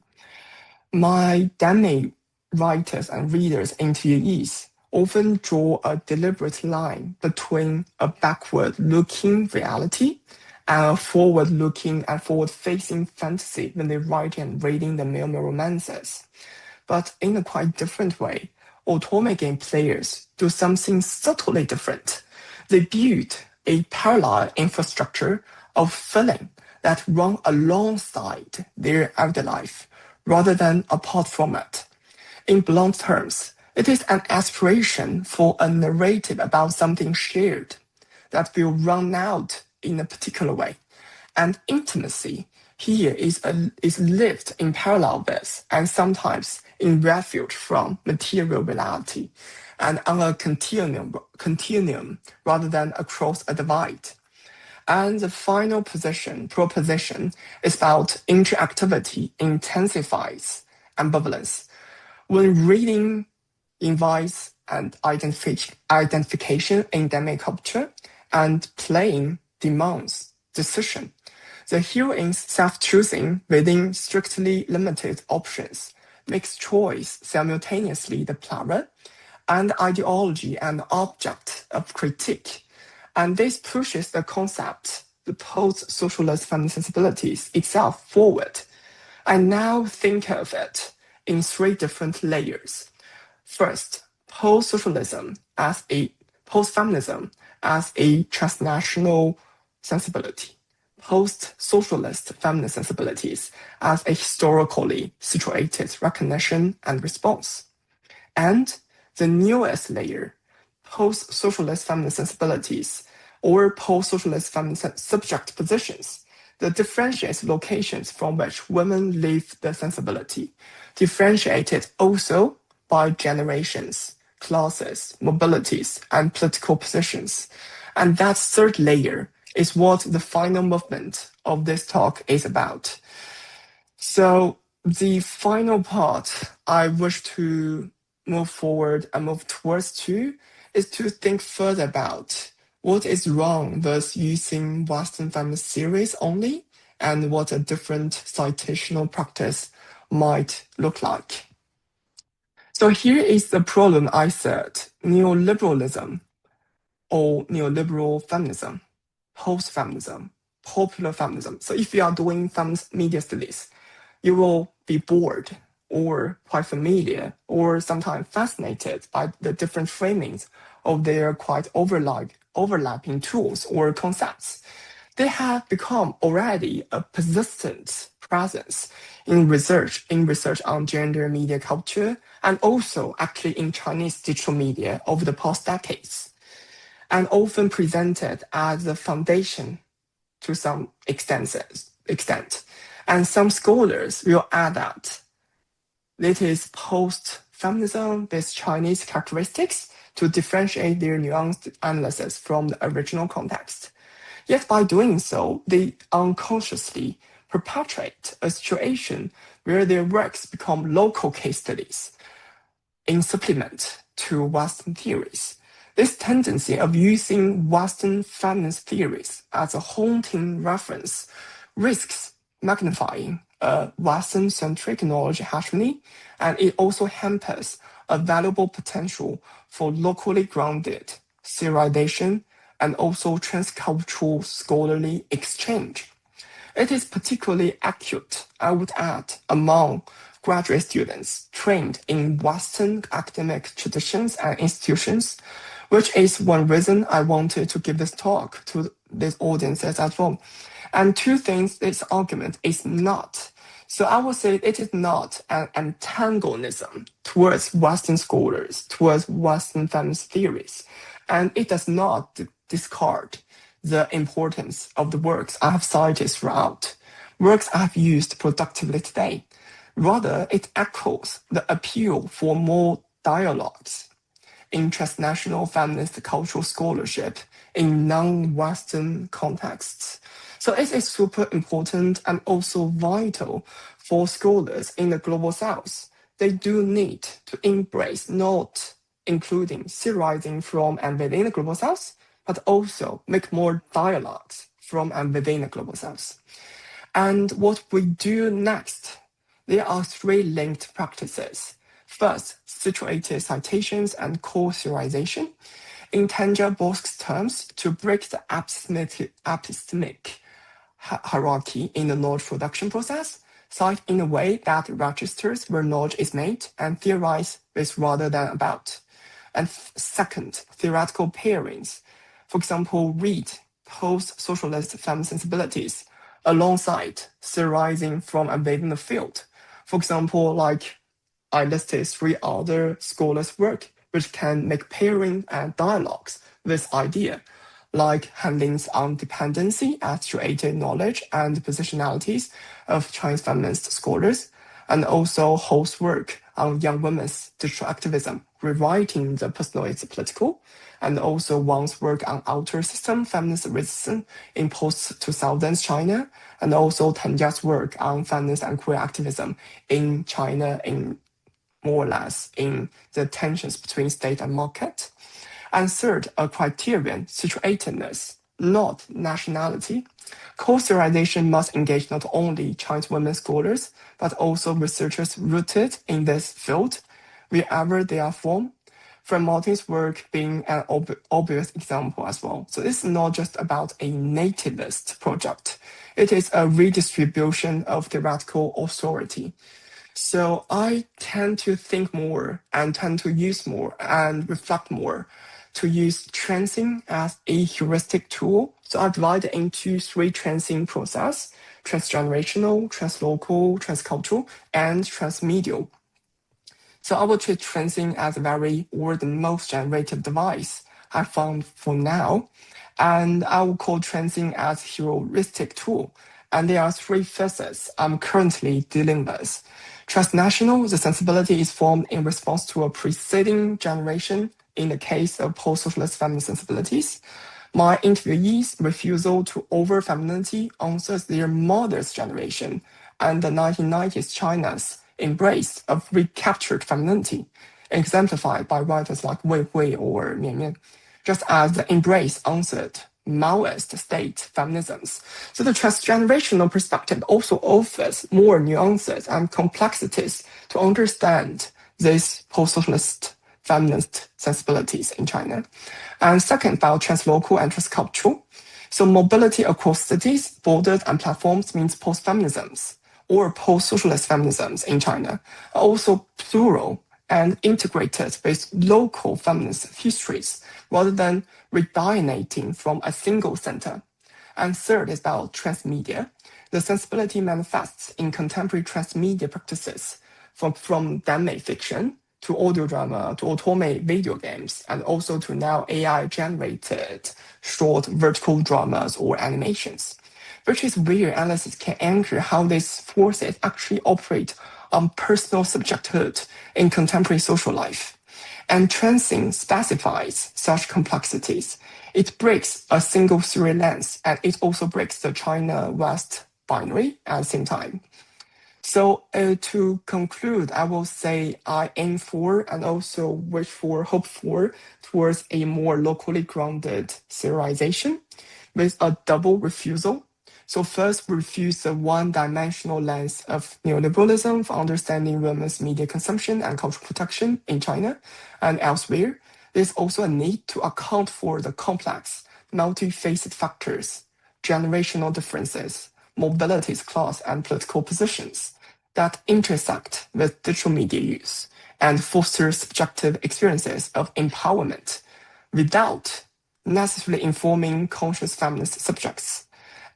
My Danmei writers and readers interviewees often draw a deliberate line between a backward-looking reality and a forward-looking and forward-facing fantasy when they're writing and reading the male romances. But in a quite different way, otome game players do something subtly different. They build a parallel infrastructure of feeling that run alongside their afterlife rather than apart from it. In blunt terms, it is an aspiration for a narrative about something shared that will run out in a particular way. And intimacy here is lived in parallel with and sometimes in refuge from material reality and on a continuum rather than across a divide. And the final proposition is about interactivity intensifies ambivalence. When reading invites and identification in Danmei culture and playing demands decision, the heroine's self-choosing within strictly limited options makes choice simultaneously the player and ideology and object of critique. And this pushes the concept, the post-socialist feminist sensibilities itself forward. I now think of it in three different layers. First, post-socialism as a post-feminism as a transnational sensibility, post-socialist feminist sensibilities as a historically situated recognition and response, and the newest layer, post-socialist feminist sensibilities or post-socialist feminist subject positions, that differentiates locations from which women live the sensibility, differentiated also by generations, classes, mobilities, and political positions. And that third layer is what the final movement of this talk is about. So the final part I wish to move forward and move towards to is to think further about what is wrong with using Western feminist theories only and what a different citational practice might look like. So here is the problem I said, neoliberalism or neoliberal feminism, post-feminism, popular feminism. So if you are doing feminist media studies, you will be bored or quite familiar or sometimes fascinated by the different framings of their quite overlapping tools or concepts. They have become already a persistent presence in research on gender media culture and also actually in Chinese digital media over the past decades, and often presented as the foundation to some extent. And some scholars will add that it is post-feminism with Chinese characteristics to differentiate their nuanced analysis from the original context. Yet by doing so, they unconsciously perpetuate a situation where their works become local case studies in supplement to Western theories. This tendency of using Western feminist theories as a haunting reference risks magnifying a Western-centric knowledge hegemony, and it also hampers a valuable potential for locally grounded theorization and also transcultural scholarly exchange. It is particularly acute, I would add, among graduate students trained in Western academic traditions and institutions, which is one reason I wanted to give this talk to these audiences as well. And two things this argument is not. So I would say it is not an antagonism towards Western scholars, towards Western feminist theories. And it does not discard the importance of the works I have cited throughout, works I have used productively today. Rather, it echoes the appeal for more dialogues in transnational feminist cultural scholarship in non-Western contexts. So it is super important and also vital for scholars in the global south. They do need to embrace not including theorizing from and within the global south, but also make more dialogues from and within the global south. And what we do next, there are three linked practices. First, situated citations and co-theorization in Tanja-Bosk's terms to break the epistemic hierarchy in the knowledge production process, cite in a way that registers where knowledge is made and theorize with rather than about. And second, theoretical pairings. For example, read post-socialist feminist sensibilities alongside theorizing from and within the field. For example, like I listed three other scholars' work which can make pairing and dialogues with idea, like Hanling's on dependency, actuated knowledge and positionalities of Chinese feminist scholars, and also Ho's work on young women's digital activism, rewriting the personal is political, and also Wang's work on outer system feminist resistance in post-2000s China, and also Tanja's work on feminist and queer activism in China in more or less in the tensions between state and market. And third, a criterion, situatedness, not nationality. Co-theorization must engage not only Chinese women scholars, but also researchers rooted in this field, wherever they are from. Frank Martin's work being an obvious example as well. So this is not just about a nativist project. It is a redistribution of theoretical authority. So I tend to think more and tend to use more and reflect more to use transing as a heuristic tool. So I divide it into three transing process: transgenerational, translocal, transcultural, and transmedial. So I will treat transing as a the most generative device I found for now. And I will call transing as heuristic tool. And there are three phases I'm currently dealing with. Transnational, the sensibility is formed in response to a preceding generation in the case of post-socialist feminist sensibilities. My interviewees' refusal to over femininity answers their mother's generation and the 1990s China's embrace of recaptured femininity, exemplified by writers like Wei Hui or Mian Mian, just as the embrace answered Maoist state feminisms. So the transgenerational perspective also offers more nuances and complexities to understand these post-socialist feminist sensibilities in China. And second, about translocal and transcultural. So mobility across cities, borders, and platforms means post-feminisms or post-socialist feminisms in China are also plural and integrated with local feminist histories rather than redignating from a single center. And third is about transmedia. The sensibility manifests in contemporary transmedia practices from Danmei fiction to audio drama to otome video games, and also to now AI-generated short vertical dramas or animations, which is where analysis can anchor how these forces actually operate on personal subjecthood in contemporary social life. And transing specifies such complexities. It breaks a single theory lens, and it also breaks the China-West binary at the same time. So to conclude, I will say I aim for and also wish for, hope for, towards a more locally grounded theorization with a double refusal. So first, refuse the one-dimensional lens of neoliberalism for understanding women's media consumption and cultural protection in China and elsewhere. There's also a need to account for the complex, multifaceted factors, generational differences, mobilities, class, and political positions that intersect with digital media use and foster subjective experiences of empowerment without necessarily informing conscious feminist subjects.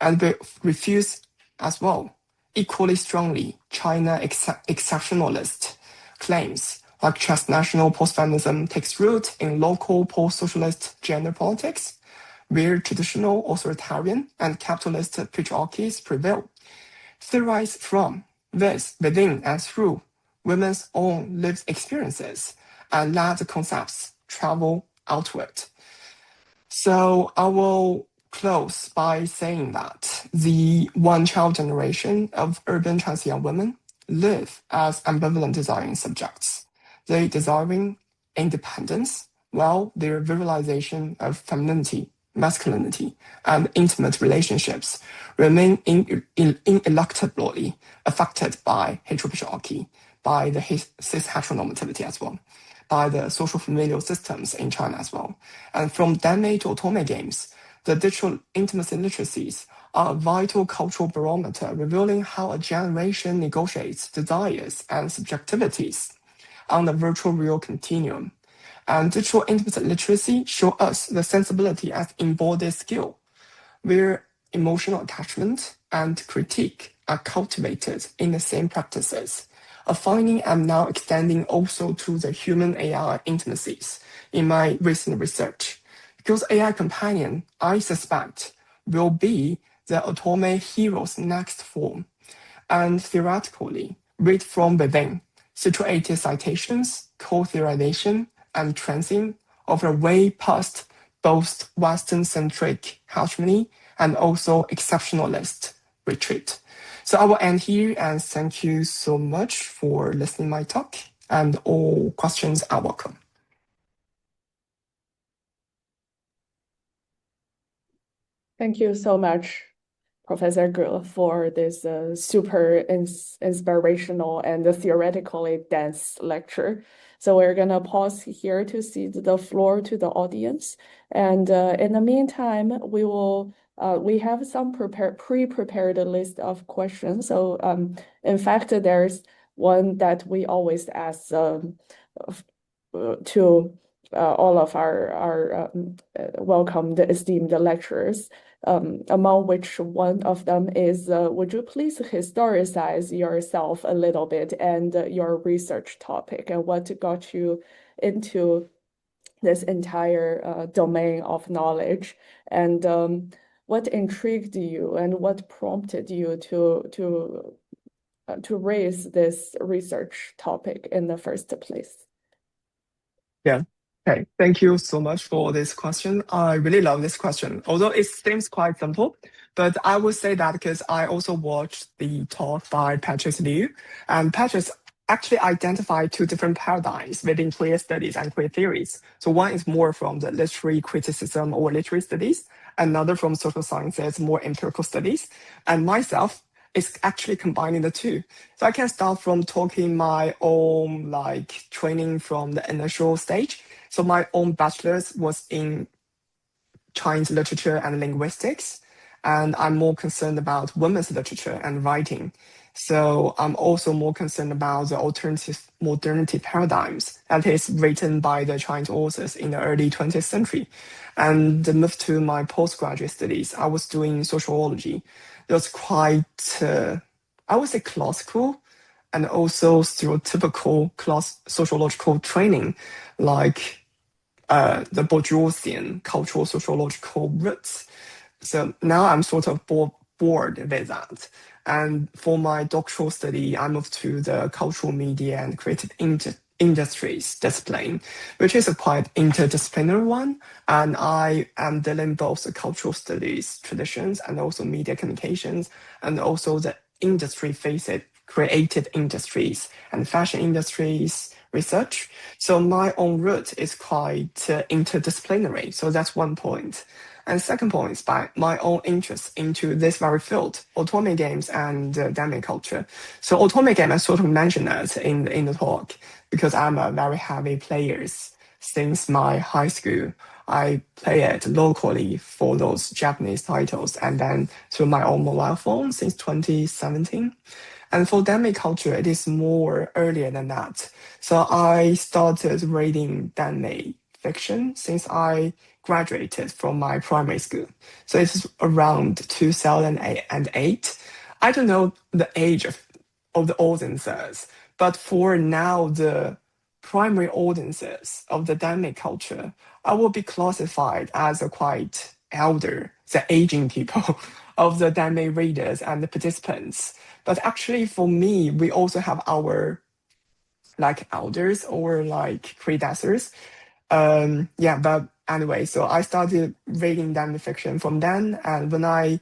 And we refuse as well, equally strongly, China exceptionalist claims like transnational post-feminism takes root in local post-socialist gender politics, where traditional authoritarian and capitalist patriarchies prevail. Theorize from, with, within, and through women's own lived experiences, and let the concepts travel outward. So I will close by saying that the one-child generation of urban trans young women live as ambivalent desiring subjects. They desiring independence while their virilization of femininity, masculinity, and intimate relationships remain ineluctably affected by heteropatriarchy, by the cis heteronormativity as well, by the social familial systems in China as well. And from Danmei to otome games, the digital intimacy literacies are a vital cultural barometer revealing how a generation negotiates desires and subjectivities on the virtual real continuum. And digital intimacy literacy show us the sensibility as embodied skill, where emotional attachment and critique are cultivated in the same practices. A finding I'm now extending also to the human-AI intimacies in my recent research. Because AI companion, I suspect, will be the otome hero's next form. And theoretically, read from within, situated citations, co-theorization, and transing of a way past both Western-centric hegemony and also exceptionalist retreat. So I will end here and thank you so much for listening my talk, and all questions are welcome. Thank you so much, Professor Ge, for this super inspirational and theoretically dense lecture. So we're going to pause here to cede the floor to the audience. And in the meantime, we have some pre-prepared list of questions. So in fact, there's one that we always ask to all of our welcomed esteemed lecturers. Among which one of them is, would you please historicize yourself a little bit and your research topic and what got you into this entire domain of knowledge, and what intrigued you and what prompted you to raise this research topic in the first place? Yeah. Okay. Thank you so much for this question. I really love this question, although it seems quite simple. But I would say that because I also watched the talk by Patrice Liu, and Patrice actually identified two different paradigms within queer studies and queer theories. So one is more from the literary criticism or literary studies, another from social sciences, more empirical studies. And myself is actually combining the two. So I can start from talking my own training from the initial stage. So my own bachelor's was in Chinese literature and linguistics, and I'm more concerned about women's literature and writing. So I'm also more concerned about the alternative modernity paradigms that is written by the Chinese authors in the early 20th century. And moved to my postgraduate studies, I was doing sociology. It was quite, I would say, classical and also stereotypical class sociological training, like the Bourgeoisian cultural sociological roots. So now I'm sort of bored with that. And for my doctoral study, I moved to the cultural media and creative industries discipline, which is a quite interdisciplinary one. And I am dealing both the cultural studies traditions and also media communications, and also the industry faced creative industries and fashion industries research. So my own route is quite interdisciplinary. So that's one point. And second point is by my own interest into this very field, otome games and Danmei culture. So otome game, I sort of mentioned that in the talk because I'm a very heavy player since my high school. I play it locally for those Japanese titles and then through my own mobile phone since 2017. And for Danmei culture, it is more earlier than that. So I started reading Danmei fiction since I graduated from my primary school. So it's around 2008. I don't know the age of the audiences, but for now, the primary audiences of the Danmei culture, I will be classified as a quite elder, the aging people of the Danmei readers and the participants. But actually, for me, we also have our like elders or like predecessors. Yeah, but anyway, so I started reading Danmei fiction from then, and when I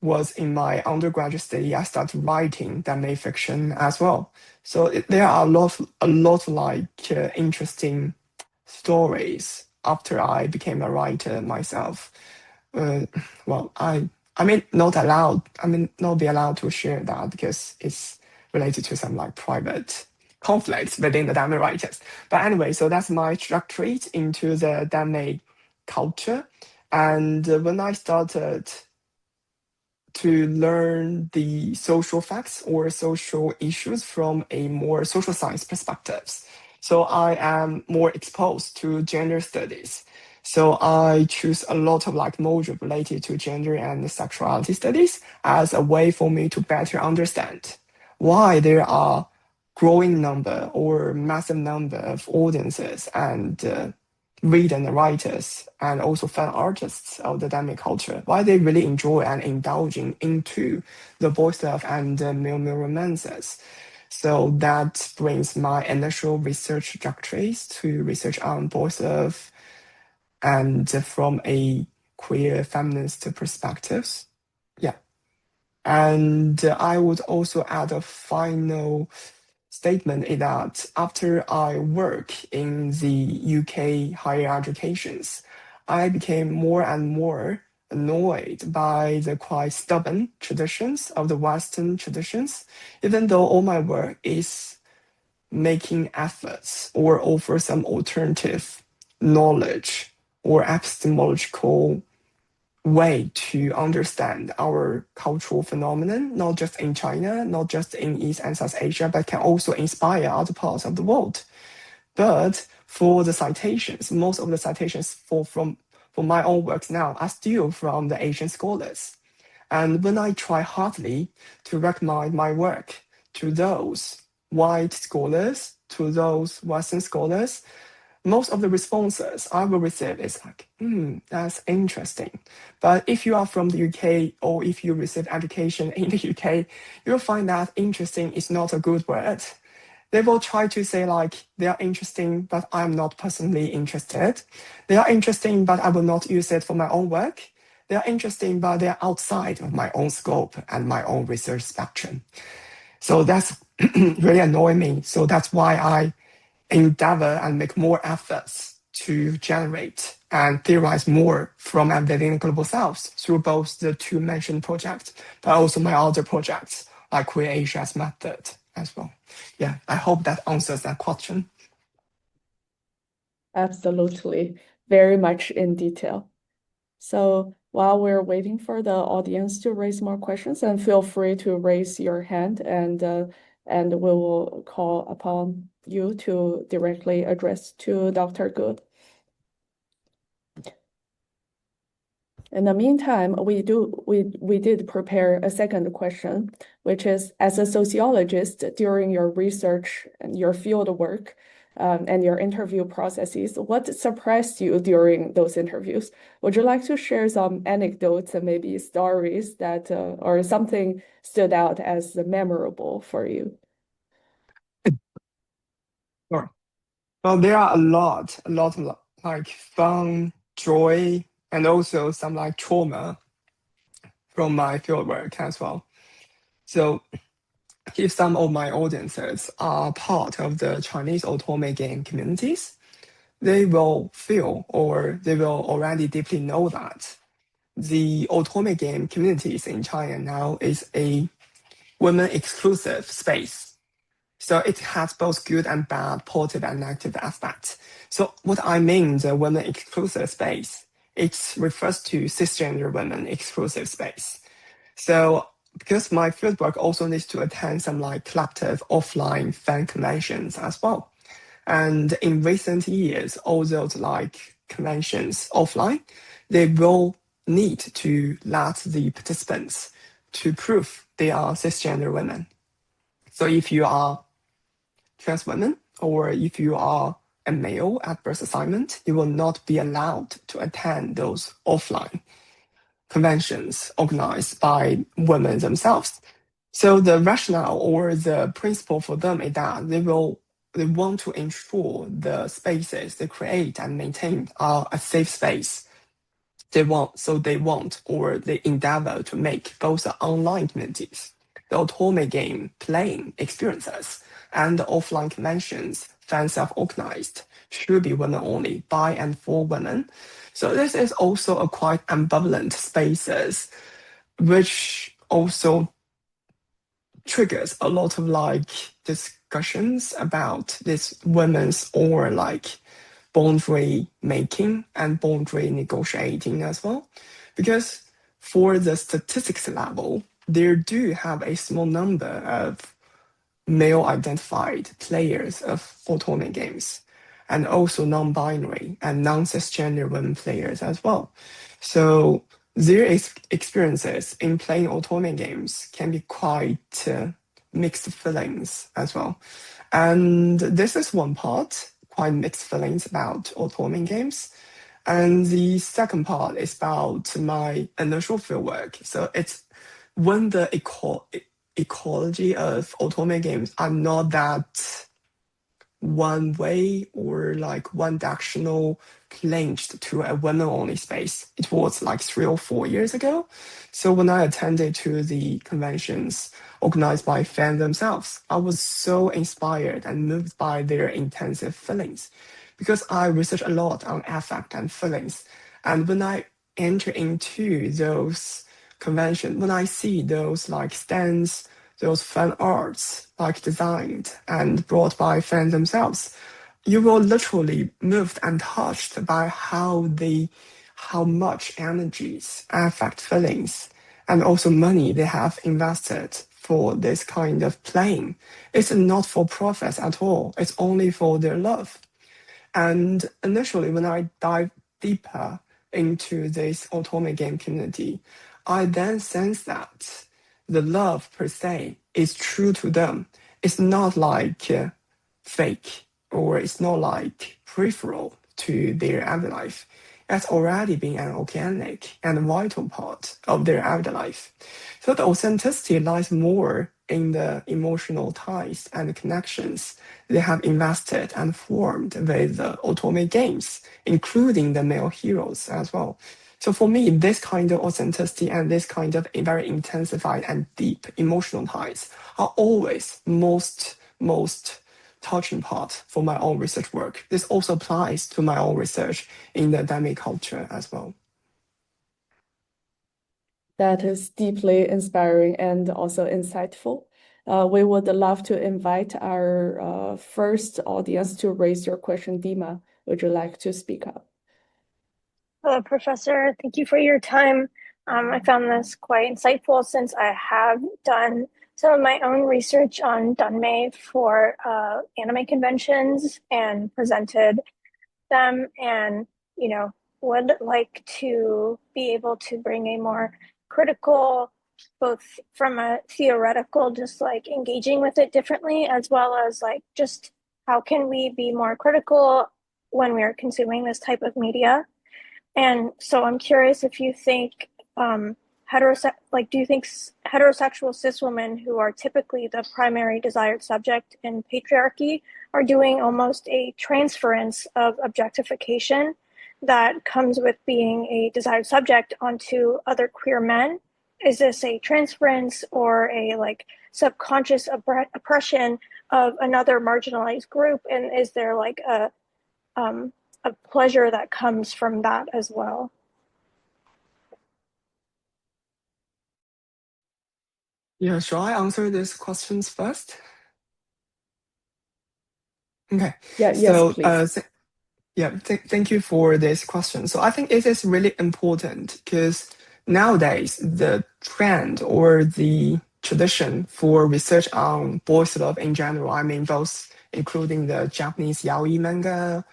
was in my undergraduate study, I started writing Danmei fiction as well. So there are a lot like interesting stories after I became a writer myself. Uh, well, I mean not allowed. I mean not be allowed to share that because it's related to some like private conflicts within the Danmei writers. But anyway, so that's my trajectory into the Danmei culture. And when I started to learn the social facts or social issues from a more social science perspectives. So I am more exposed to gender studies. So I choose a lot of like module related to gender and sexuality studies as a way for me to better understand why there are growing number or massive number of audiences and read and writers and also fan artists of the Danmei culture, why they really enjoy and indulging into the boys love and male romances. So that brings my initial research trajectories to research on boys love and from a queer feminist perspectives. Yeah. And I would also add a final statement is that after I work in the UK higher educations, I became more and more annoyed by the quite stubborn traditions of the Western traditions, even though all my work is making efforts or offer some alternative knowledge or epistemological way to understand our cultural phenomenon, not just in China, not just in East and South Asia, but can also inspire other parts of the world. But for the citations, most of the citations for my own works now are still from the Asian scholars. And when I try hardly to recommend my work to those white scholars, to those Western scholars, most of the responses I will receive is like, that's interesting. But if you are from the UK or if you receive education in the UK, you'll find that interesting is not a good word. They will try to say like, they are interesting, but I'm not personally interested. They are interesting, but I will not use it for my own work. They are interesting, but they are outside of my own scope and my own research spectrum. So that's really annoying me. So that's why I endeavor and make more efforts to generate and theorize more from and within global south through both the two mentioned projects, but also my other projects like Queer Asia's method as well. Yeah, I hope that answers that question. Absolutely, very much in detail. So While we're waiting for the audience to raise more questions, and feel free to raise your hand, and we will call upon you to directly address to Dr. Good. In the meantime, we did prepare a second question, which is, as a sociologist, during your research and your field work, and your interview processes, what surprised you during those interviews? Would you like to share some anecdotes and maybe stories that, or something stood out as memorable for you? Sure. Well, there are a lot of like fun, joy, and also some like trauma from my fieldwork as well. So if some of my audiences are part of the Chinese otome-game communities, they will feel or they will already deeply know that the otome-game communities in China now is a women-exclusive space. So it has both good and bad, positive and negative aspects. So what I mean the women exclusive space, it refers to cisgender women exclusive space. So because my fieldwork also needs to attend some like collective offline fan conventions as well. And in recent years, all those like conventions offline, they will need to let the participants to prove they are cisgender women. So if you are trans women, or if you are a male at birth assignment, you will not be allowed to attend those offline conventions organized by women themselves. So the rationale or the principle for them is that they want to ensure the spaces they create and maintain are a safe space. They want or they endeavor to make both the online communities, the otome-game playing experiences, and the offline conventions, fan self-organized, should be women only, by and for women. So this is also a quite ambivalent spaces, which also triggers a lot of like discussions about this women's or like boundary making and boundary negotiating as well. Because for the statistics level, there do have a small number of male identified players of autonomous games and also non-binary and non-cisgender women players as well. So their experiences in playing autonomous games can be quite mixed feelings as well. And this is one part, quite mixed feelings about autonomous games. And the second part is about my initial fieldwork. So it's when the ecology of autonomous games are not that one way or like one directional plunged to a women only space. It was like 3 or 4 years ago. So when I attended to the conventions organized by fans themselves, I was so inspired and moved by their intensive feelings because I research a lot on affect and feelings. And when I enter into those conventions, when I see those like stands, those fan arts like designed and brought by fans themselves, you will literally moved and touched by how much energies, affect, feelings, and also money they have invested for this kind of playing. It's not for profits at all. It's only for their love. And initially, when I dive deeper into this autonomous game community, I then sense that the love per se is true to them. It's not like fake or it's not like peripheral to their afterlife. It's already been an organic and vital part of their afterlife. So the authenticity lies more in the emotional ties and connections they have invested and formed with the autonomous games, including the male heroes as well. So for me, this kind of authenticity and this kind of very intensified and deep emotional ties are always most touching part for my own research work. This also applies to my own research in the Danmei culture as well. That is deeply inspiring and also insightful. We would love to invite our first audience to raise your question. Dima, would you like to speak up? Hello, Professor. Thank you for your time. I found this quite insightful since I have done some of my own research on Danmei for anime conventions and presented them, and would like to be able to bring a more critical, both from a theoretical, just like engaging with it differently, as well as like just how can we be more critical when we are consuming this type of media. And so I'm curious if you think do you think heterosexual cis women who are typically the primary desired subject in patriarchy are doing almost a transference of objectification that comes with being a desired subject onto other queer men? Is this a transference or a like subconscious oppression of another marginalized group? And is there like a pleasure that comes from that as well? Yeah, shall I answer these questions first? Okay. Yeah, yes, So, please. thank you for this question. So I think it is really important because nowadays the trend or the tradition for research on boys love in general, I mean both including the Japanese yaoi manga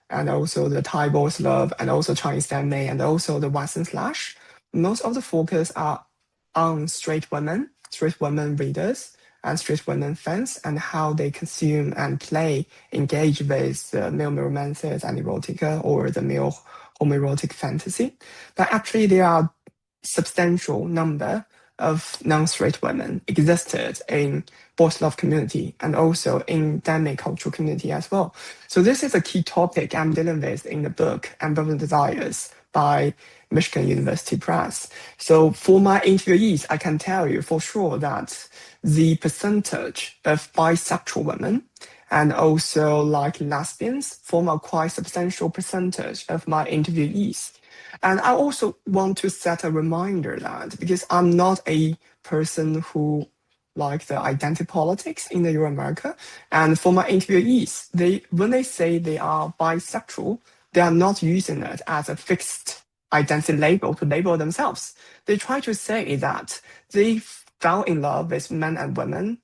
and also the Thai boys love and also Chinese anime and also the Western slash, most of the focus are on straight women readers and straight women fans and how they consume and play, engage with the male romances and erotica or the male homoerotic fantasy. But actually there are substantial number of non-straight women existed in both love community and also in Danmei cultural community as well. So this is a key topic I'm dealing with in the book Ambivalent Desires by Michigan University Press. So for my interviewees, I can tell you for sure that the percentage of bisexual women and also like lesbians form a quite substantial percentage of my interviewees. And I also want to set a reminder that because I'm not a person who like the identity politics in the Euro America, and for my interviewees, when they say they are bisexual, they are not using it as a fixed identity label to label themselves. They try to say that they fell in love with men and women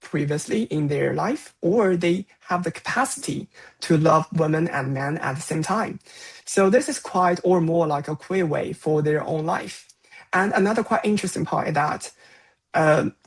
previously in their life, or they have the capacity to love women and men at the same time. So this is quite or more like a queer way for their own life. And another quite interesting part is that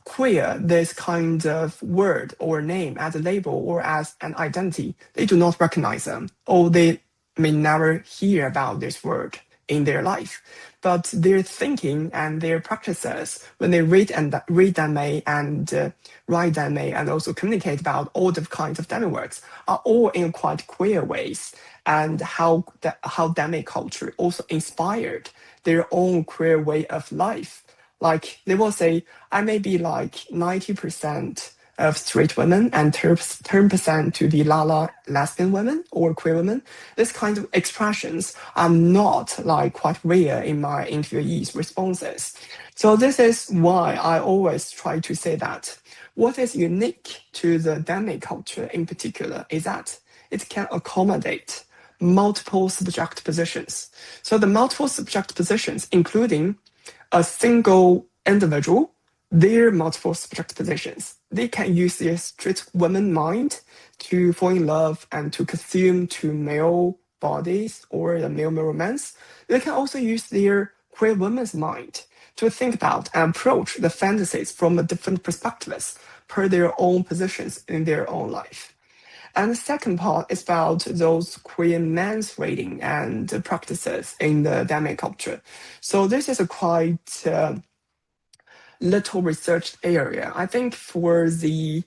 queer, this kind of word or name as a label or as an identity, they do not recognize them, or they may never hear about this word in their life. But their thinking and their practices, when they read Danmei and write Danmei and also communicate about all the kinds of Danmei works, are all in quite queer ways, and how Danmei culture also inspired their own queer way of life. Like they will say, I may be like 90% of straight women and 10% to be lesbian women or queer women. This kind of expressions are not like quite rare in my interviewees' responses. So this is why I always try to say that what is unique to the Danmei culture in particular is that it can accommodate multiple subject positions. So the multiple subject positions, including a single individual, their multiple subject positions. They can use their straight woman mind to fall in love and to consume to male bodies or the male romance. They can also use their queer woman's mind to think about and approach the fantasies from a different perspectives per their own positions in their own life. And the second part is about those queer men's reading and practices in the Dhamma culture. So this is a quite little researched area. I think for the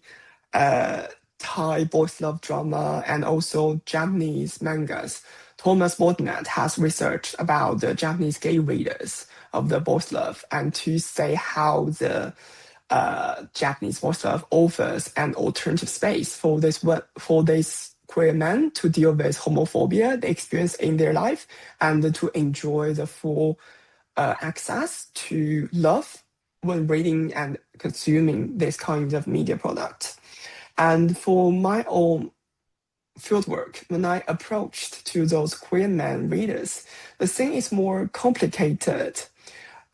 Thai boys love drama and also Japanese mangas, Thomas Bordnet has researched about the Japanese gay readers of the boys love and to say how the Japanese boys love offers an alternative space for this queer men to deal with homophobia they experience in their life and to enjoy the full access to love when reading and consuming this kind of media product. And for my own Fieldwork, when I approached to those queer men readers, the thing is more complicated.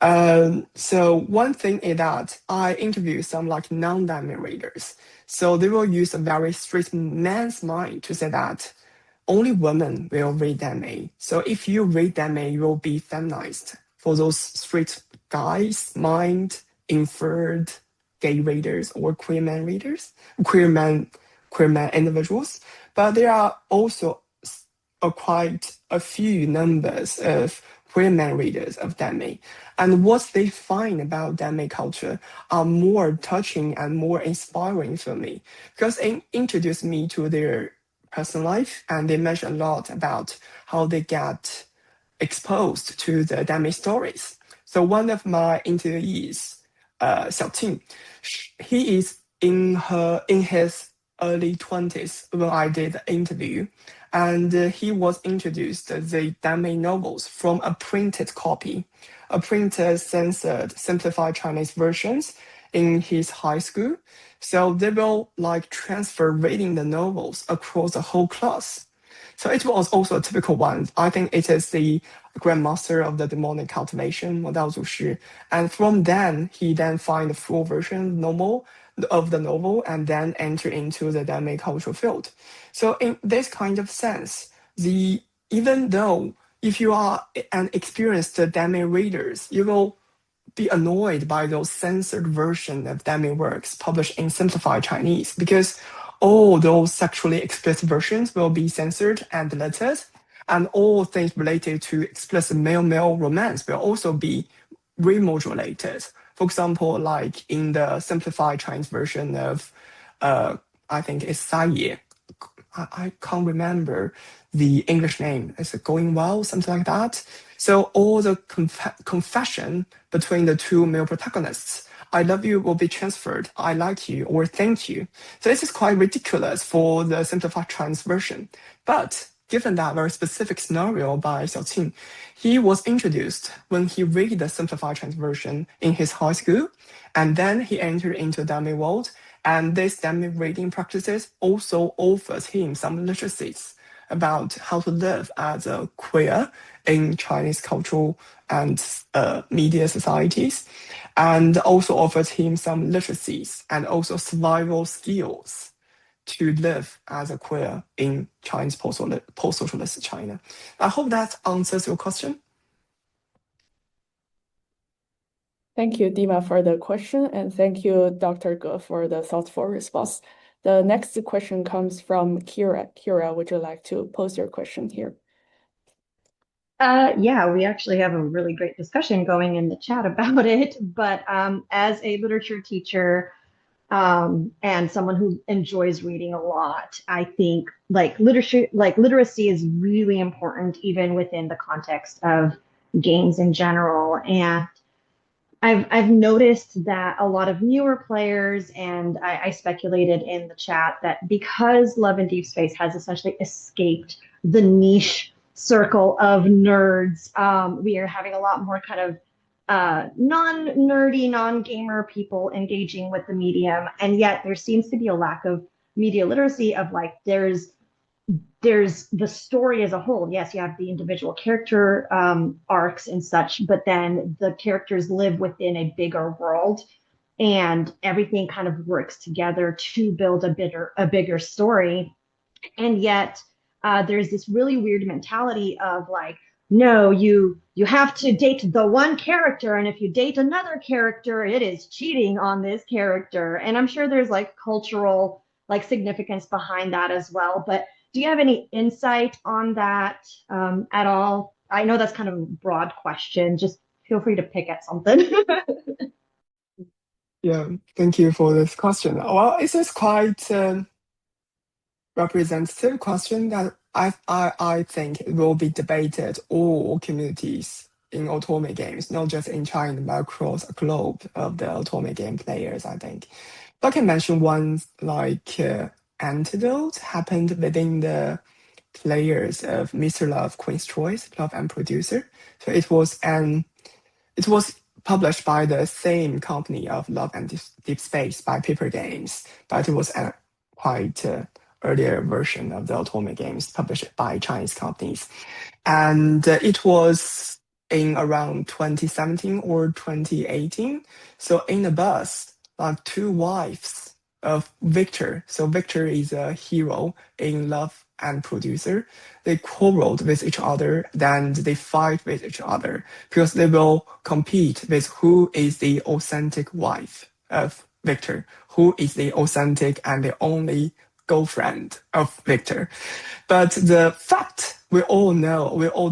So one thing is that I interview some like non-Danmei readers. So they will use a very strict man's mind to say that only women will read Danmei. So if you read Danmei, you will be feminized. For those strict guys, mind inferred gay readers or queer man individuals. But there are also quite a few numbers of queer men readers of Danmei. And what they find about Danmei culture are more touching and more inspiring for me because it introduced me to their personal life and they mention a lot about how they get exposed to the Danmei stories. So one of my interviewees, Xiaoqing, he is in his early 20s when I did the interview, and he was introduced the Danmei novels from a printed copy, a printed, censored, simplified Chinese versions in his high school. So they will like transfer reading the novels across the whole class. So it was also a typical one. I think it is the grandmaster of the demonic cultivation, modao zushi. And from then, he then find the full version normal of the novel and then enter into the Danmei cultural field. So in this kind of sense, even though if you are an experienced Danmei readers, you will be annoyed by those censored versions of Danmei works published in simplified Chinese because all those sexually explicit versions will be censored and deleted, and all things related to explicit male-male romance will also be remodulated. For example, like in the simplified Chinese version of, I think it's Saye. I can't remember the English name. Is it Going Well? Something like that. So all the confession between the two male protagonists, I love you, will be transferred, I like you, or thank you. So this is quite ridiculous for the simplified Chinese version. But given that very specific scenario by Xiaoqing, he was introduced when he read the simplified Chinese version in his high school, and then he entered into the Danmei world, and this Danmei reading practices also offers him some literacies about how to live as a queer in Chinese cultural and media societies, and also offers him some literacies and also survival skills to live as a queer in Chinese post-socialist China. I hope that answers your question. Thank you, Dima, for the question, and thank you, Dr. Ge, for the thoughtful response. The next question comes from Kira. Kira, would you like to pose your question here? Yeah, we actually have a really great discussion going in the chat about it. But as a literature teacher and someone who enjoys reading a lot, I think literacy is really important, even within the context of games in general. And I've noticed that a lot of newer players, and I speculated in the chat that because Love and Deep Space has essentially escaped the niche circle of nerds, we are having a lot more kind of non-nerdy, non-gamer people engaging with the medium, and yet there seems to be a lack of media literacy of like there's the story as a whole. Yes, you have the individual character arcs and such, but then the characters live within a bigger world and everything kind of works together to build a bigger story. And yet there's this really weird mentality of like, no, you have to date the one character, and if you date another character, it is cheating on this character. And I'm sure there's like cultural like significance behind that as well. But do you have any insight on that at all? I know that's kind of a broad question. Just feel free to pick at something. Yeah, thank you for this question. Well, it is quite representative question that I think it will be debated all communities in otome games, not just in China, but across the globe of the otome game players, I think. But I can mention one like antidote happened within the players of Mr. Love, Queen's Choice, Love and Producer. So it was published by the same company of Love and Deep Space by Paper Games, but it was quite earlier version of the otome games published by Chinese companies. And it was in around 2017 or 2018. So in the bus, like two wives of Victor. So Victor is a hero in Love and Producer. They quarreled with each other, then they fight with each other because they will compete with who is the authentic wife of Victor, who is the authentic and the only girlfriend of Victor. But the fact we all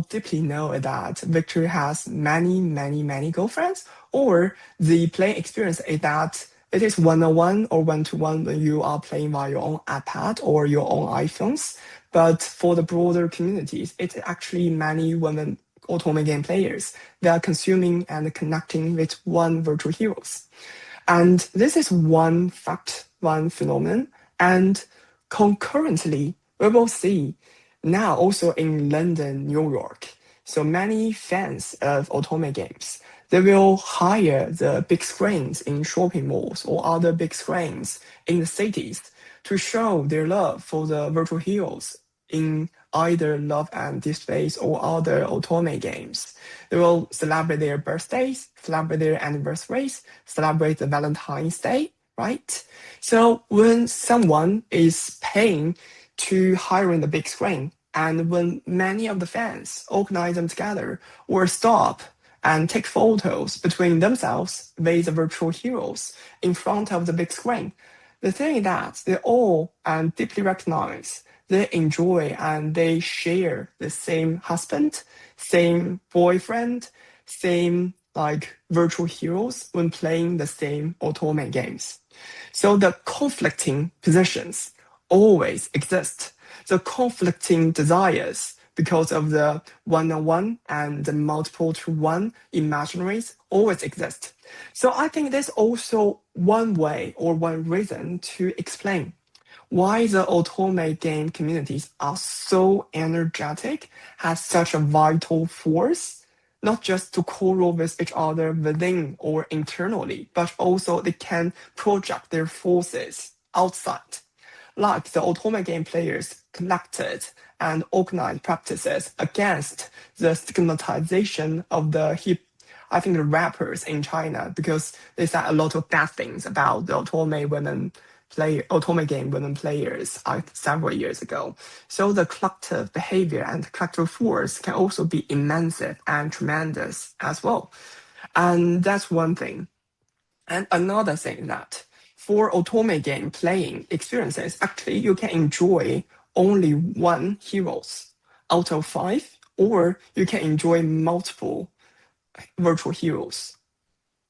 deeply know that Victor has many, many, many girlfriends, or the playing experience is that it is one-on-one or one-to-one when you are playing via your own iPad or your own iPhones. But for the broader communities, it's actually many women otome game players that are consuming and connecting with one virtual heroes. And this is one fact, one phenomenon. And concurrently, we will see now also in London, New York, so many fans of otome games, they will hire the big screens in shopping malls or other big screens in the cities to show their love for the virtual heroes in either Love and Displays or other otome games. They will celebrate their birthdays, celebrate their anniversaries, celebrate the Valentine's Day, right? So when someone is paying to hiring the big screen, and when many of the fans organize them together or stop and take photos between themselves with the virtual heroes in front of the big screen, the thing is that they all deeply recognize, they enjoy and they share the same husband, same boyfriend, same like virtual heroes when playing the same otome games. So the conflicting positions always exist. The conflicting desires because of the one-on-one and the multiple-to-one imaginaries always exist. So I think there's also one way or one reason to explain why the otome game communities are so energetic, has such a vital force, not just to quarrel with each other within or internally, but also they can project their forces outside. Like the otome game players collected and organized practices against the stigmatization of I think the rappers in China, because they said a lot of bad things about the otome game women players several years ago. So the collective behavior and collective force can also be immense and tremendous as well. And that's one thing. And another thing that for otome game playing experiences, actually you can enjoy only one heroes out of five, or you can enjoy multiple virtual heroes,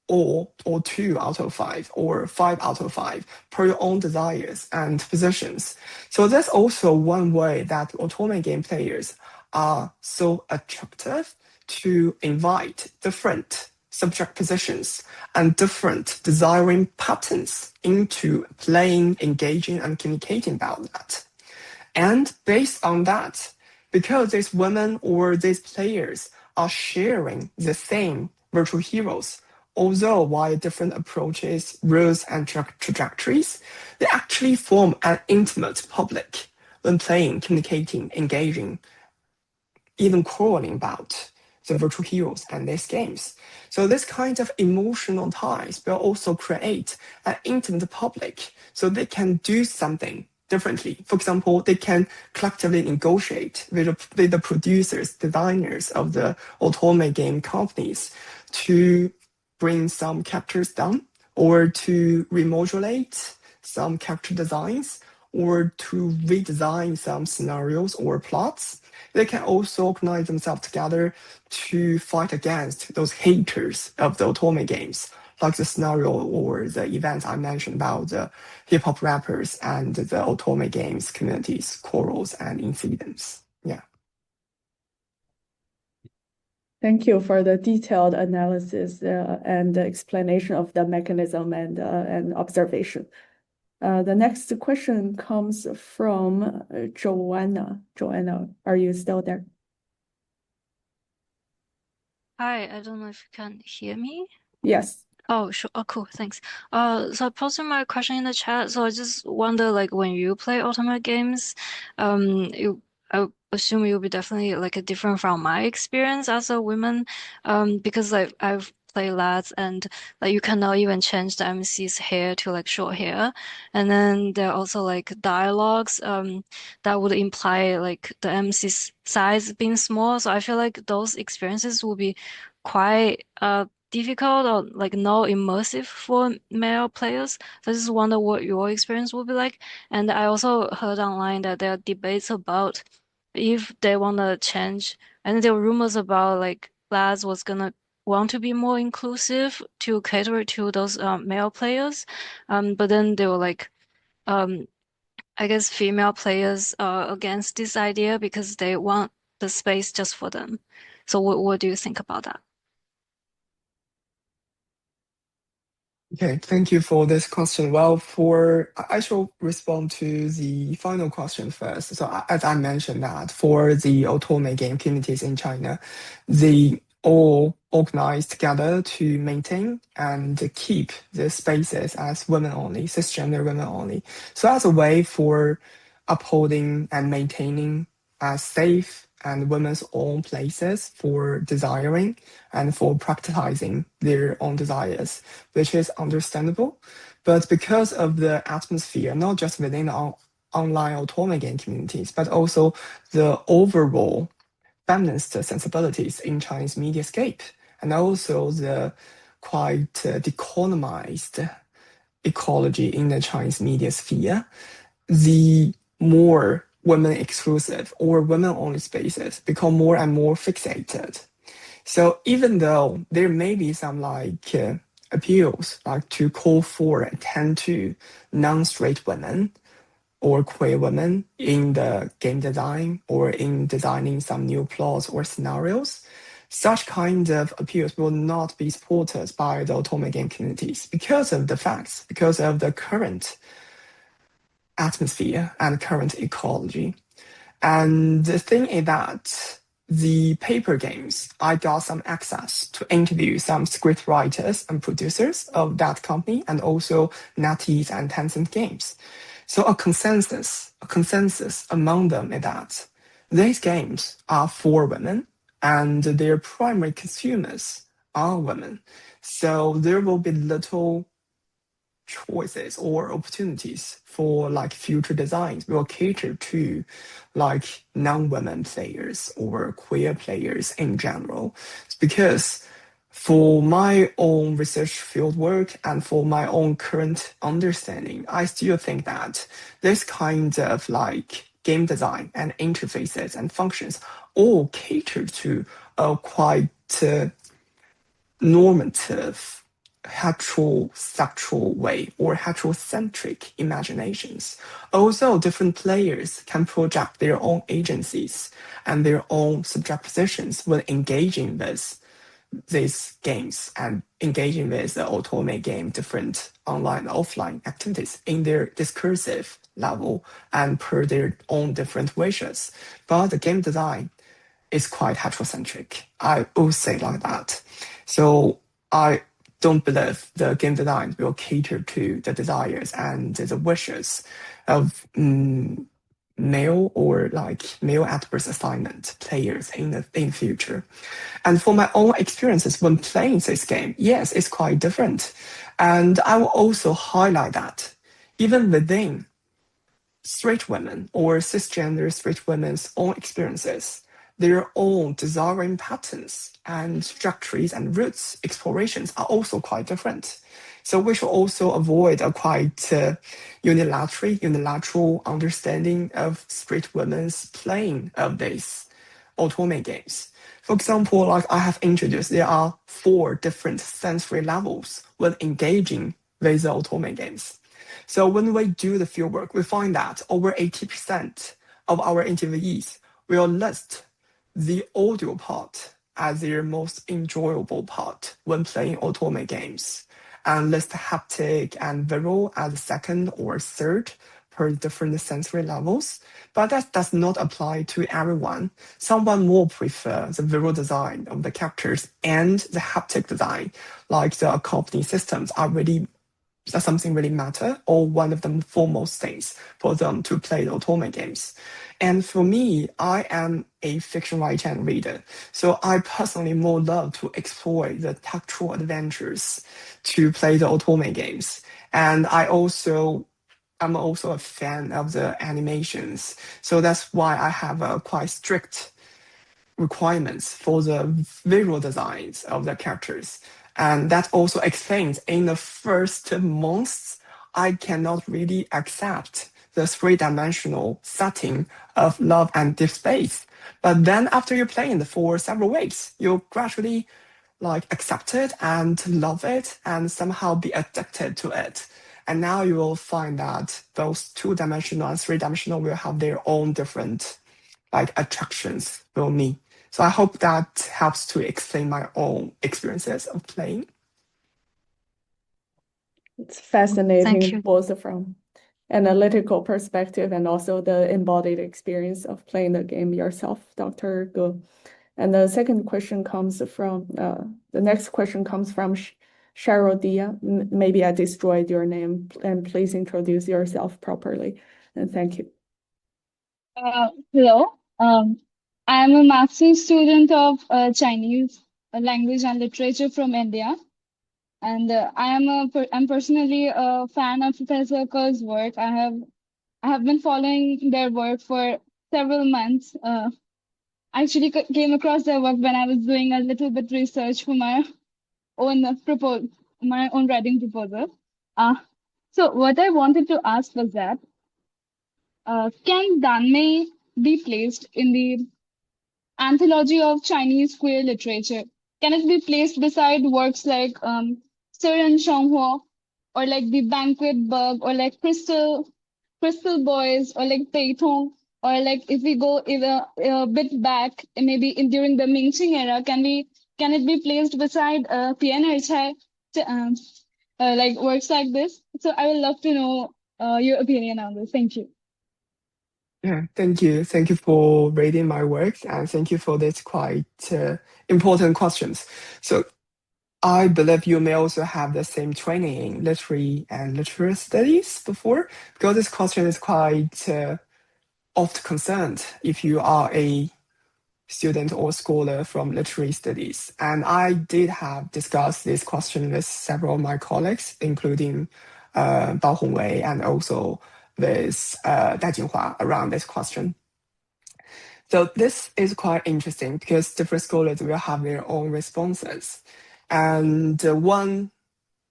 or two out of five, or five out of five, per your own desires and positions. So that's also one way that otome game players are so attractive to invite different subject positions and different desiring patterns into playing, engaging, and communicating about that. And based on that, because these women or these players are sharing the same virtual heroes, although via different approaches, rules, and trajectories, they actually form an intimate public when playing, communicating, engaging, even quarreling about the virtual heroes and these games. So this kind of emotional ties will also create an intimate public so they can do something differently. For example, they can collectively negotiate with the producers, designers of the otome game companies to bring some characters down or to remodulate some character designs or to redesign some scenarios or plots. They can also organize themselves together to fight against those haters of the otome games, like the scenario or the events I mentioned about the hip-hop rappers and the otome games communities, quarrels and incidents. Yeah. Thank you for the detailed analysis and the explanation of the mechanism and observation. The next question comes from Joanna. Joanna, are you still there? Hi, I don't know if you can hear me. Yes. Oh, sure. Oh, cool. Thanks. So I posted my question in the chat. So I just wonder, like, when you play ultimate games, I assume you'll be definitely like different from my experience as a woman, because like I've played lads and like you cannot even change the MC's hair to like short hair, and then there are also like dialogues, that would imply like the MC's size being small. So I feel like those experiences will be quite difficult or like no immersive for male players. So I just wonder what your experience will be like. And I also heard online that there are debates about if they want to change, and there were rumors about like lads was gonna want to be more inclusive to cater to those male players. But then they were like, um, I guess female players are against this idea because they want the space just for them. So what do you think about that? Okay, thank you for this question. Well, I shall respond to the final question first. So as I mentioned that for the otome-game communities in China, they all organize together to maintain and keep the spaces as women only, cisgender women only. So as a way for upholding and maintaining safe and women's own places for desiring and for practicing their own desires, which is understandable. But because of the atmosphere, not just within the online autonomous game communities, but also the overall feminist sensibilities in Chinese mediascape, and also the quite decolonized ecology in the Chinese media sphere, the more women exclusive or women only spaces become more and more fixated. So even though there may be some appeals like to call for and tend to non-straight women or queer women in the game design or in designing some new plots or scenarios, such kind of appeals will not be supported by the autonomous game communities because of the facts, because of the current atmosphere and current ecology. And the thing is that the paper games, I got some access to interview some script writers and producers of that company and also NetEase and Tencent Games. So a consensus among them is that these games are for women and their primary consumers are women. So there will be little choices or opportunities for future designs will cater to non-women players or queer players in general. Because for my own research fieldwork and for my own current understanding, I still think that this kind of game design and interfaces and functions all cater to a quite normative heterosexual way or heterocentric imaginations. Also, different players can project their own agencies and their own subjectifications when engaging with these games and engaging with the automated game, different online and offline activities in their discursive level and per their own different wishes. But the game design is quite heterocentric. I would say like that. So I don't believe the game design will cater to the desires and the wishes of male or male adverse assignment players in the future. And for my own experiences when playing this game, yes, it's quite different. And I will also highlight that even within straight women or cisgender straight women's own experiences, their own desiring patterns and trajectories and routes explorations are also quite different. So we should also avoid a quite unilateral understanding of straight women's playing of these automated games. For example, I have introduced, there are 4 different sensory levels when engaging with the automated games. So when we do the fieldwork, we find that over 80% of our interviewees will list the audio part as their most enjoyable part when playing automated games, and list haptic and visual as second or third per different sensory levels, but that does not apply to everyone. Someone more prefer the visual design of the characters and the haptic design, like the accompanying systems are really something really matter, or one of the foremost things for them to play the otome games. And for me, I am a fiction writer and reader, so I personally more love to explore the tactual adventures to play the otome games. And I'm also a fan of the animations, so that's why I have a quite strict requirements for the visual designs of the characters. And that also explains in the first months, I cannot really accept the three-dimensional setting of love and deep space. But then after you're playing for several weeks, you gradually accept it and love it and somehow be addicted to it. And now you will find that those two-dimensional and three-dimensional will have their own different attractions for me. So I hope that helps to explain my own experiences of playing. It's Thank fascinating, you. both from analytical perspective and also the embodied experience of playing the game yourself, Dr. Ge. And the next question comes from Cheryl Dia. Maybe I destroyed your name, and please introduce yourself properly. And thank you. Hello. I am a master's student of Chinese language and literature from India, and I'm personally a fan of Professor Kerr's work. I have been following their work for several months. I actually came across their work when I was doing a little bit research for my own writing proposal. So what I wanted to ask was that can Danmei be placed in the anthology of Chinese queer literature? Can it be placed beside works like Siren Shanghuo, or like The Banquet Bug, or like Crystal Boys, or like Peitong, or like if we go a bit back, maybe during the Mingqing era, can it be placed beside Pian Er Chai, like works like this? So I would love to know your opinion on this. Thank you. Yeah, thank you. Thank you for reading my work, and thank you for this quite important questions. So I believe you may also have the same training in literary and literature studies before, because this question is quite oft concerned if you are a student or scholar from literary studies. And I did have discussed this question with several of my colleagues, including Bao Hongwei and also with Dai Jinhua around this question. So this is quite interesting because different scholars will have their own responses. And one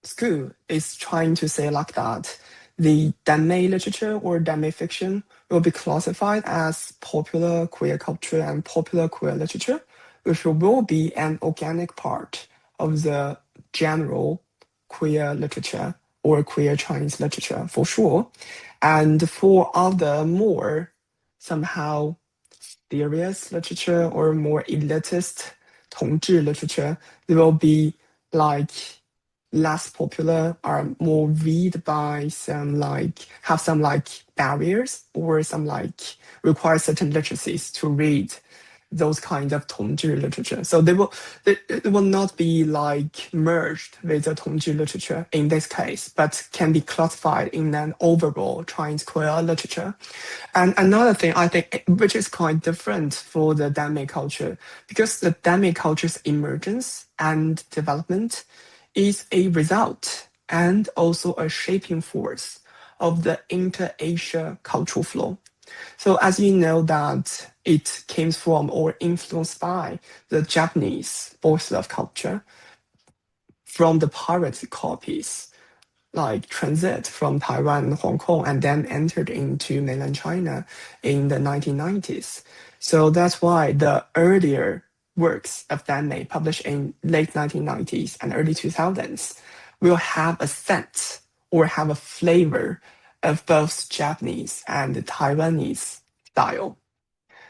school is trying to say like that the Danmei literature or Danmei fiction will be classified as popular queer culture and popular queer literature, which will be an organic part of the general queer literature or queer Chinese literature for sure. And for other more somehow serious literature or more elitist 统治 literature, they will be less popular, are more read by have some barriers or some require certain literacies to read those kind of 统治 literature. So it will not be merged with the 统治 literature in this case, but can be classified in an overall Chinese queer literature. And another thing I think, which is quite different for the Danmei culture, because the Danmei culture's emergence and development is a result and also a shaping force of the inter-Asia cultural flow. So as you know that it came from or influenced by the Japanese boys love culture from the pirate copies transit from Taiwan and Hong Kong and then entered into mainland China in the 1990s. So that's why the earlier works of Danmei published in late 1990s and early 2000s will have a scent or have a flavor of both Japanese and Taiwanese style.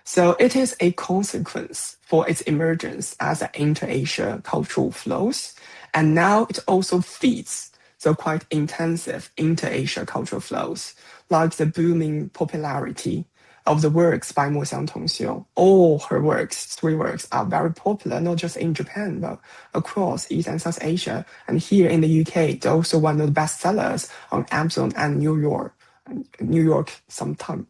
So it is a consequence for its emergence as an inter-Asia cultural flows. And now it also feeds the quite intensive inter-Asia cultural flows, like the booming popularity of the works by Mo Xiang Tongxiu. All her works, 3 works, are very popular, not just in Japan, but across East and South Asia. And here in the UK, they're also one of the bestsellers on Amazon and New York Times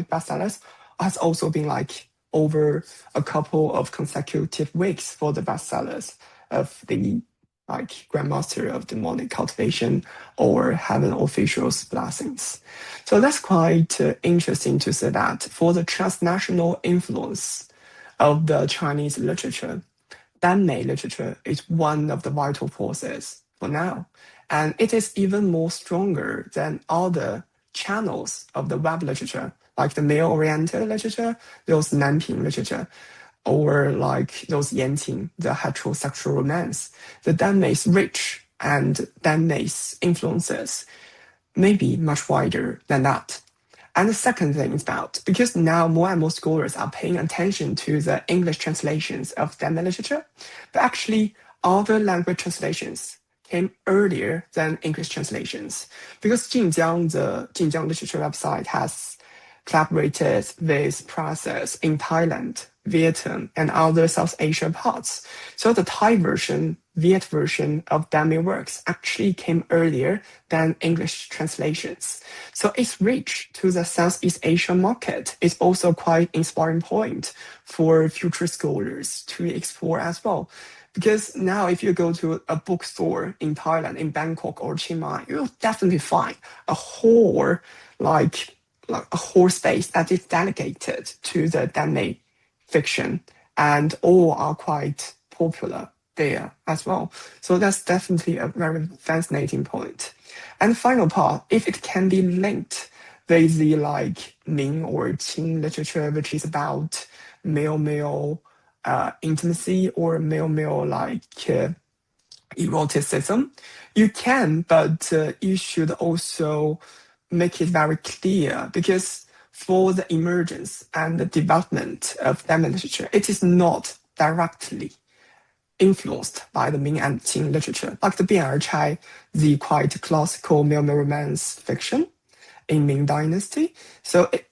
bestsellers, has also been like over a couple of consecutive weeks for the bestsellers of the like Grandmaster of Demonic Cultivation or Heaven Officials Blessings. So that's quite interesting to say that for the transnational influence of the Chinese literature, Danmei literature is one of the vital forces for now. And it is even more stronger than other channels of the web literature, like the male-oriented literature, those Nanping literature, or like those Yanqing, the heterosexual romance. The Danmei's rich and Danmei's influences may be much wider than that. And the second thing is that because now more and more scholars are paying attention to the English translations of Danmei literature, but actually other language translations came earlier than English translations. Because Jinjiang, the Jinjiang literature website, has collaborated with presses in Thailand, Vietnam, and other South Asia parts. So the Thai version, Viet version of Danmei works actually came earlier than English translations. So its reach to the Southeast Asian market is also quite inspiring point for future scholars to explore as well. Because now if you go to a bookstore in Thailand, in Bangkok or Chiang Mai, you'll definitely find a whole space that is dedicated to the Danmei fiction, and all are quite popular there as well. So that's definitely a very fascinating point. And the final part, if it can be linked with the like Ming or Qing literature, which is about male-male intimacy or male-male eroticism, you can, but you should also make it very clear, because for the emergence and the development of Danmei literature, it is not directly influenced by the Ming and Qing literature, like the Bian Erchai, the quite classical male-male romance fiction in Ming Dynasty. So it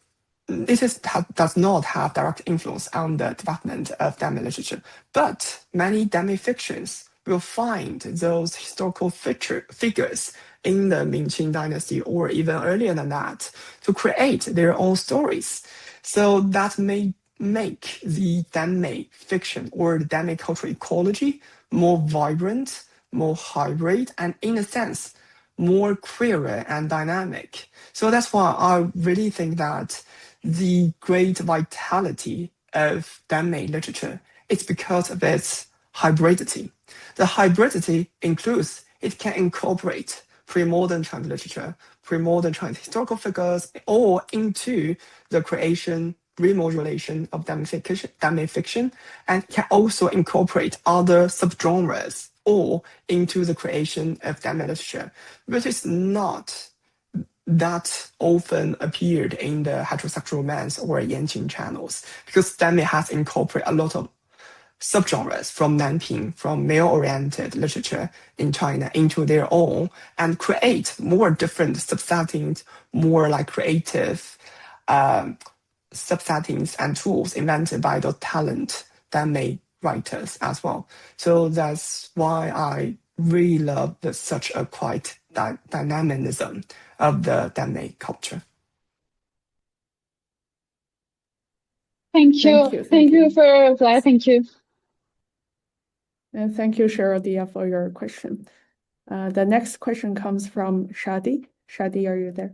does not have direct influence on the development of Danmei literature. But many Danmei fictions will find those historical figures in the Ming-Qing dynasty or even earlier than that to create their own stories. So that may make the Danmei fiction or the Danmei cultural ecology more vibrant, more hybrid, and in a sense, more queer and dynamic. So that's why I really think that the great vitality of Danmei literature is because of its hybridity. The hybridity includes it can incorporate pre-modern Chinese literature, pre-modern Chinese historical figures, all into the creation, remodulation of Danmei fiction, and can also incorporate other subgenres or into the creation of Danmei literature, which is not that often appeared in the heterosexual romance or Yanqing channels, because Danmei has incorporated a lot of subgenres from Nanping, from male-oriented literature in China into their own, and create more different subsettings, more like creative subsettings and tools invented by the talent Danmei writers as well. So that's why I really love such a quite dynamism of the Danmei culture. Thank you. Thank you for your reply. Thank you. And thank you, Cheryl Dia, for your question. The next question comes from Shadi. Shadi, are you there?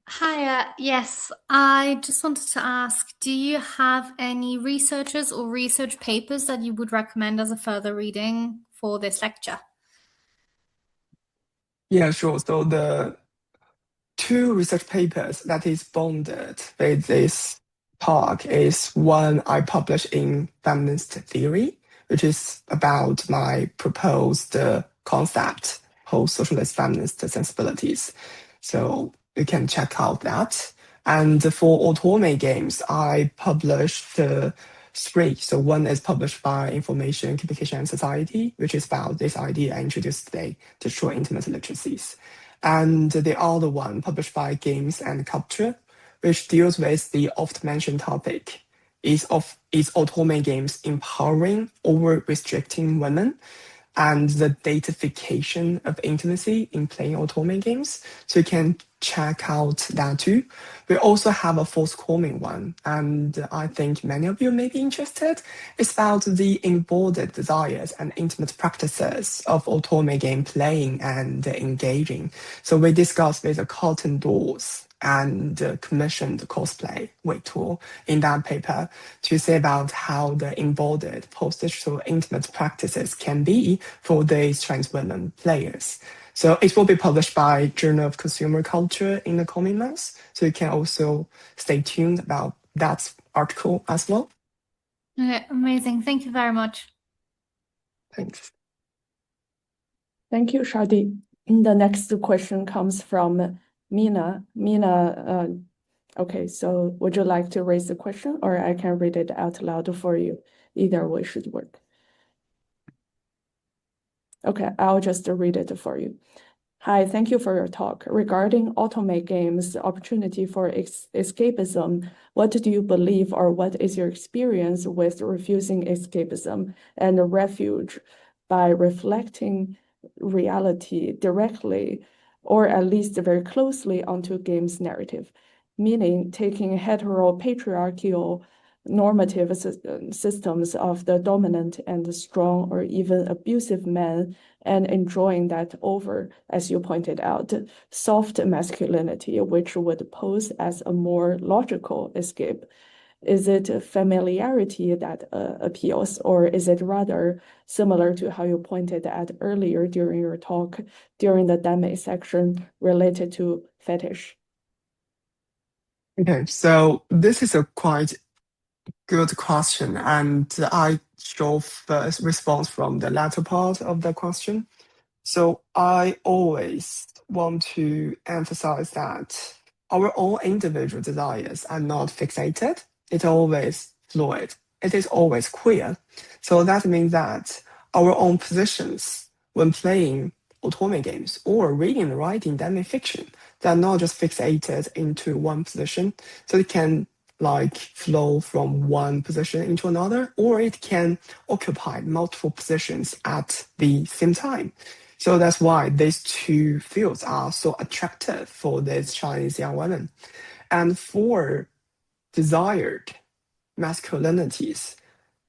Hi, yes, I just wanted to ask, do you have any researchers or research papers that you would recommend as a further reading for this lecture? Yeah, sure. So the 2 research papers that is bonded with this talk is one I published in Feminist Theory, which is about my proposed concept, post-socialist feminist sensibilities. So you can check out that. And for otome games, I published three. So one is published by Information, Communication and Society, which is about this idea I introduced today, digital intimate literacies. And the other one published by Games and Culture, which deals with the oft-mentioned topic, is otome games empowering or restricting women, and the datification of intimacy in playing otome games. So you can check out that too. We also have a forthcoming one, and I think many of you may be interested. It's about the embodied desires and intimate practices of otome game playing and engaging. So we discussed with the Cotton Dolls and commissioned cosplay Wei Tuo in that paper to say about how the embodied post-digital intimate practices can be for these trans women players. So it will be published by Journal of Consumer Culture in the coming months. So you can also stay tuned about that article as well. Okay, amazing. Thank you very much. Thanks. Thank you, Shadi. The next question comes from Mina. Mina, okay, so would you like to raise the question, or I can read it out loud for you? Either way should work. Okay, I'll just read it for you. Hi, thank you for your talk. Regarding otome games, the opportunity for escapism, what do you believe, or what is your experience with refusing escapism and refuge by reflecting reality directly, or at least very closely, onto game's narrative? Meaning taking heteropatriarchal normative systems of the dominant and strong or even abusive men and enjoying that over, as you pointed out, soft masculinity, which would pose as a more logical escape. Is it familiarity that appeals, or is it rather similar to how you pointed at earlier during your talk, during the Danmei section related to fetish? Okay, so this is a quite good question, and I shall first respond from the latter part of the question. So I always want to emphasize that our own individual desires are not fixated. It's always fluid. It is always queer. So that means that our own positions when playing otome games or reading and writing Danmei fiction, they're not just fixated into one position. So it can flow from one position into another, or it can occupy multiple positions at the same time. So that's why these two fields are so attractive for these Chinese young women. And for desired masculinities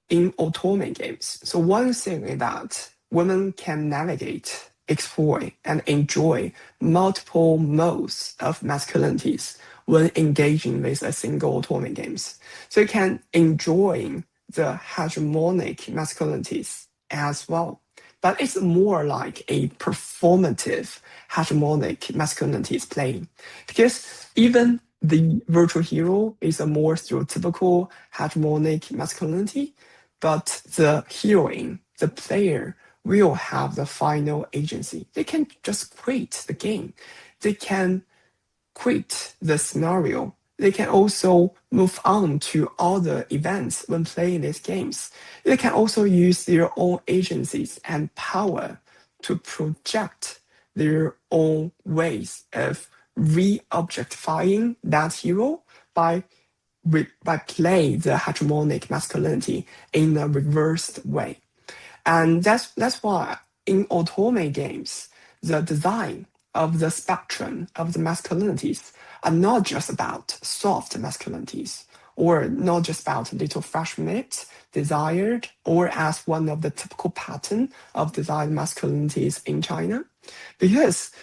in otome games, so one thing is that women can navigate, explore, and enjoy multiple modes of masculinities when engaging with a single otome games. So you can enjoy the hegemonic masculinities as well. But it's more like a performative hegemonic masculinities playing. Because even the virtual hero is a more stereotypical hegemonic masculinity, but the heroine, the player, will have the final agency. They can just quit the game. They can quit the scenario. They can also move on to other events when playing these games. They can also use their own agencies and power to project their own ways of re-objectifying that hero by playing the hegemonic masculinity in a reversed way. And that's why in otome games, the design of the spectrum of the masculinities are not just about soft masculinities, or not just about little fresh meat, desired, or as one of the typical pattern of desired masculinities in China. Because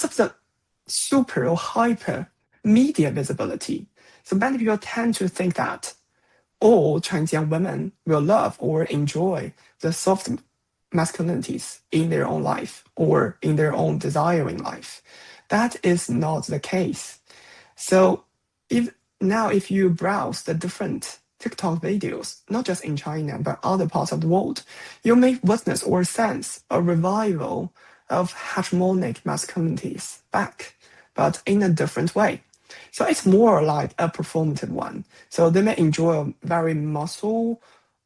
of the super or hyper media visibility, so many people tend to think that all Chinese young women will love or enjoy the soft masculinities in their own life or in their own desiring life. That is not the case. So if you browse the different TikTok videos, not just in China, but other parts of the world, you may witness or sense a revival of hegemonic masculinities back, but in a different way. So it's more like a performative one. So they may enjoy a very muscle,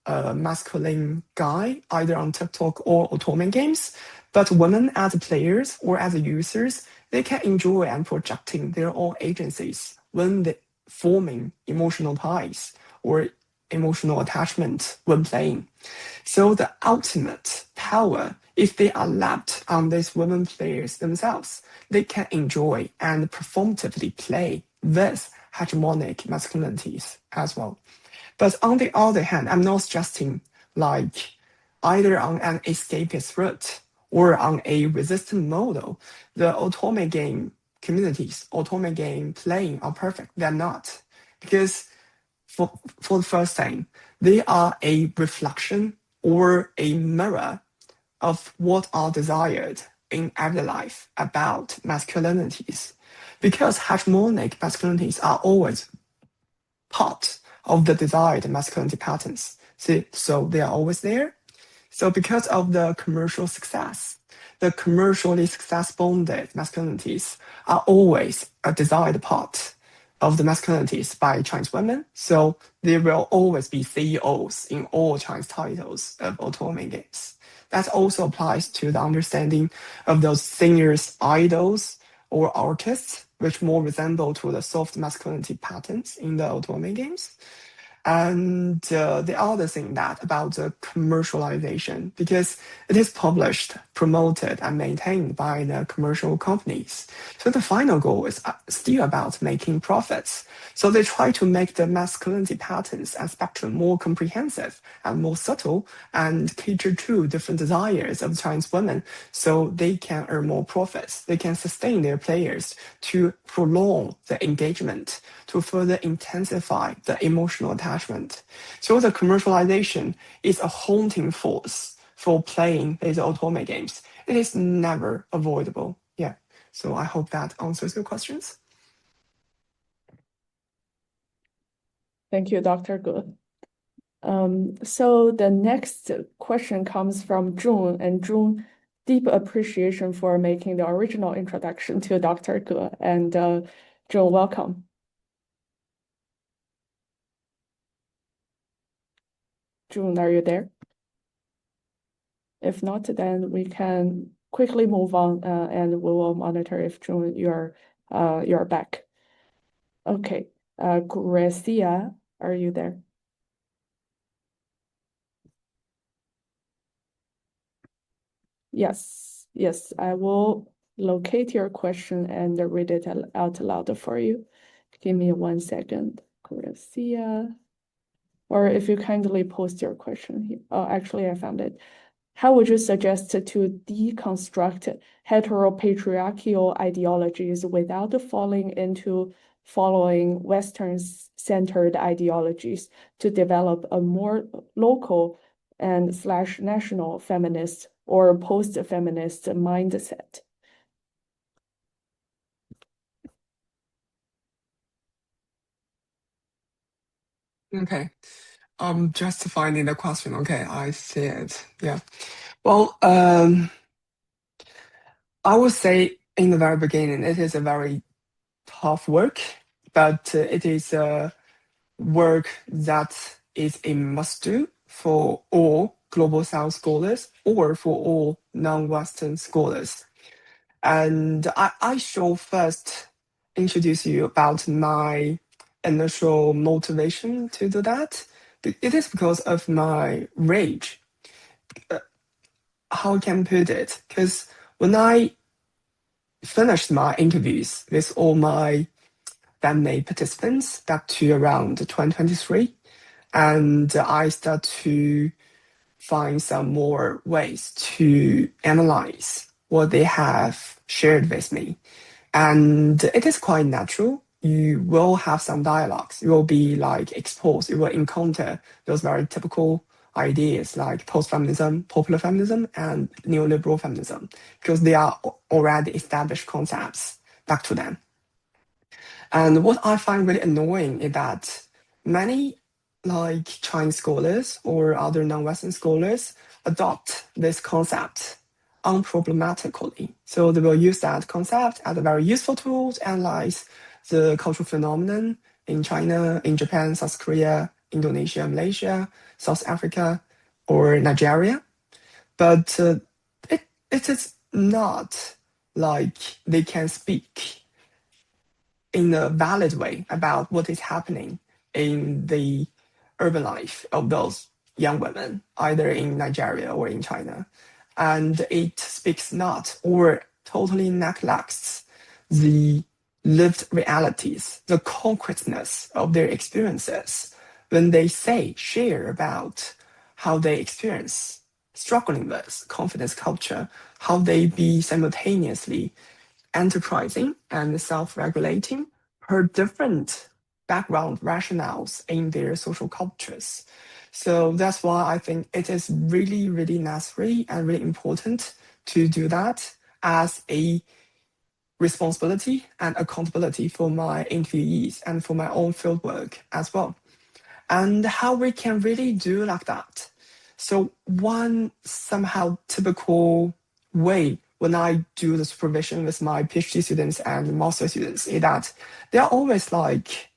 masculine guy, either on TikTok or otome games. But women as players or as users, they can enjoy and projecting their own agencies when they forming emotional ties or emotional attachment when playing. So the ultimate power, if they are left on these women players themselves, they can enjoy and performatively play with hegemonic masculinities as well. But on the other hand, I'm not suggesting like either on an escapist route or on a resistant model. The otome game communities, otome game playing are perfect. They're not. Because for the first thing, they are a reflection or a mirror of what are desired in everyday life about masculinities. Because hegemonic masculinities are always part of the desired masculinity patterns. So they are always there. So because of the commercial success, the commercially success-bonded masculinities are always a desired part of the masculinities by Chinese women. So there will always be CEOs in all Chinese titles of otome games. That also applies to the understanding of those singers, idols, or artists, which more resemble to the soft masculinity patterns in the otome games. And the other thing that about the commercialization, because it is published, promoted, and maintained by the commercial companies. So the final goal is still about making profits. So they try to make the masculinity patterns and spectrum more comprehensive and more subtle and cater to different desires of Chinese women so they can earn more profits. They can sustain their players to prolong the engagement, to further intensify the emotional attachment. So the commercialization is a haunting force for playing these otome games. It is never avoidable. Yeah. So I hope that answers your questions. Thank you, Dr. Ge. So the next question comes from June, and June, deep appreciation for making the original introduction to Dr. Ge. And June, welcome. June, are you there? If not, then we can quickly move on, and we will monitor if June you're back. Okay, Gracia, are you there? Yes, I will locate your question and read it out loud for you. Give me 1 second, Gracia. Or if you kindly post your question here. Oh, actually, I found it. How would you suggest to deconstruct heteropatriarchal ideologies without falling into following Western-centered ideologies to develop a more local and / national feminist or post-feminist mindset? Okay. Just finding the question. Okay, I see it. Yeah. Well, I would say in the very beginning, it is a very tough work, but it is a work that is a must-do for all global South scholars or for all non-Western scholars. And I shall first introduce you about my initial motivation to do that. It is because of my rage. How can I put it? Because when I finished my interviews with all my Danmei participants back to around 2023, and I start to find some more ways to analyze what they have shared with me. And it is quite natural. You will have some dialogues. You will be like exposed. You will encounter those very typical ideas like post-feminism, popular feminism, and neoliberal feminism, because they are already established concepts back to them. And what I find really annoying is that many like Chinese scholars or other non-Western scholars adopt this concept unproblematically. So they will use that concept as a very useful tool to analyze the cultural phenomenon in China, in Japan, South Korea, Indonesia, Malaysia, South Africa, or Nigeria. But it is not like they can speak in a valid way about what is happening in the urban life of those young women, either in Nigeria or in China. And it speaks not or totally neglects the lived realities, the concreteness of their experiences when they share about how they experience struggling with confidence culture, how they be simultaneously enterprising and self-regulating per different background rationales in their social cultures. So that's why I think it is really, really necessary and really important to do that as a responsibility and accountability for my interviewees and for my own fieldwork as well. And how we can really do like that. So one somehow typical way when I do the supervision with my PhD students and master students is that they're always like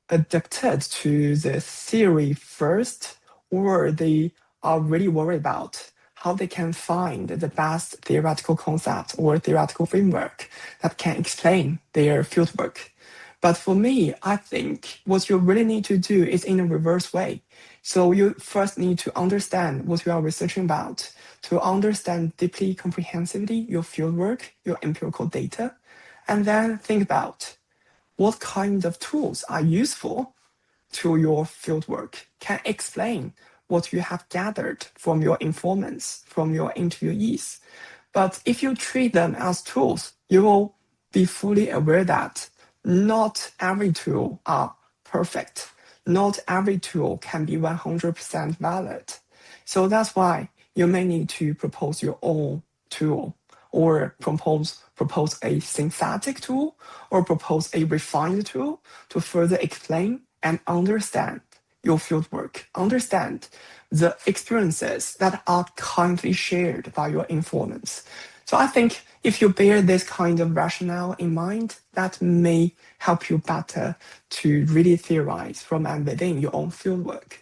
addicted to the theory first, or they are really worried about how they can find the best theoretical concept or theoretical framework that can explain their fieldwork. But for me, I think what you really need to do is in a reverse way. So you first need to understand what you are researching about, to understand deeply, comprehensively your fieldwork, your empirical data, and then think about what kind of tools are useful to your fieldwork, can explain what you have gathered from your informants, from your interviewees. But if you treat them as tools, you will be fully aware that not every tool are perfect. Not every tool can be 100% valid. So that's why you may need to propose your own tool, or propose a synthetic tool, or propose a refined tool to further explain and understand your fieldwork, understand the experiences that are kindly shared by your informants. So I think if you bear this kind of rationale in mind, that may help you better to really theorize from and within your own fieldwork.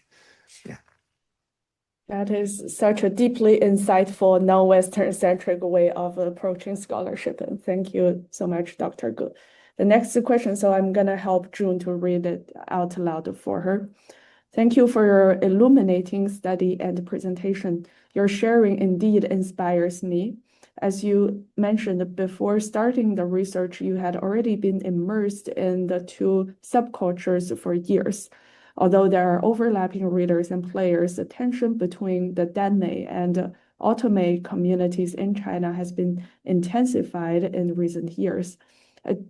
Yeah. That is such a deeply insightful, non-Western centric way of approaching scholarship. And thank you so much, Dr. Gu. The next question, so I'm going to help June to read it out loud for her. Thank you for your illuminating study and presentation. Your sharing indeed inspires me. As you mentioned, before starting the research, you had already been immersed in the two subcultures for years. Although there are overlapping readers and players, the tension between the Danmei and otome communities in China has been intensified in recent years,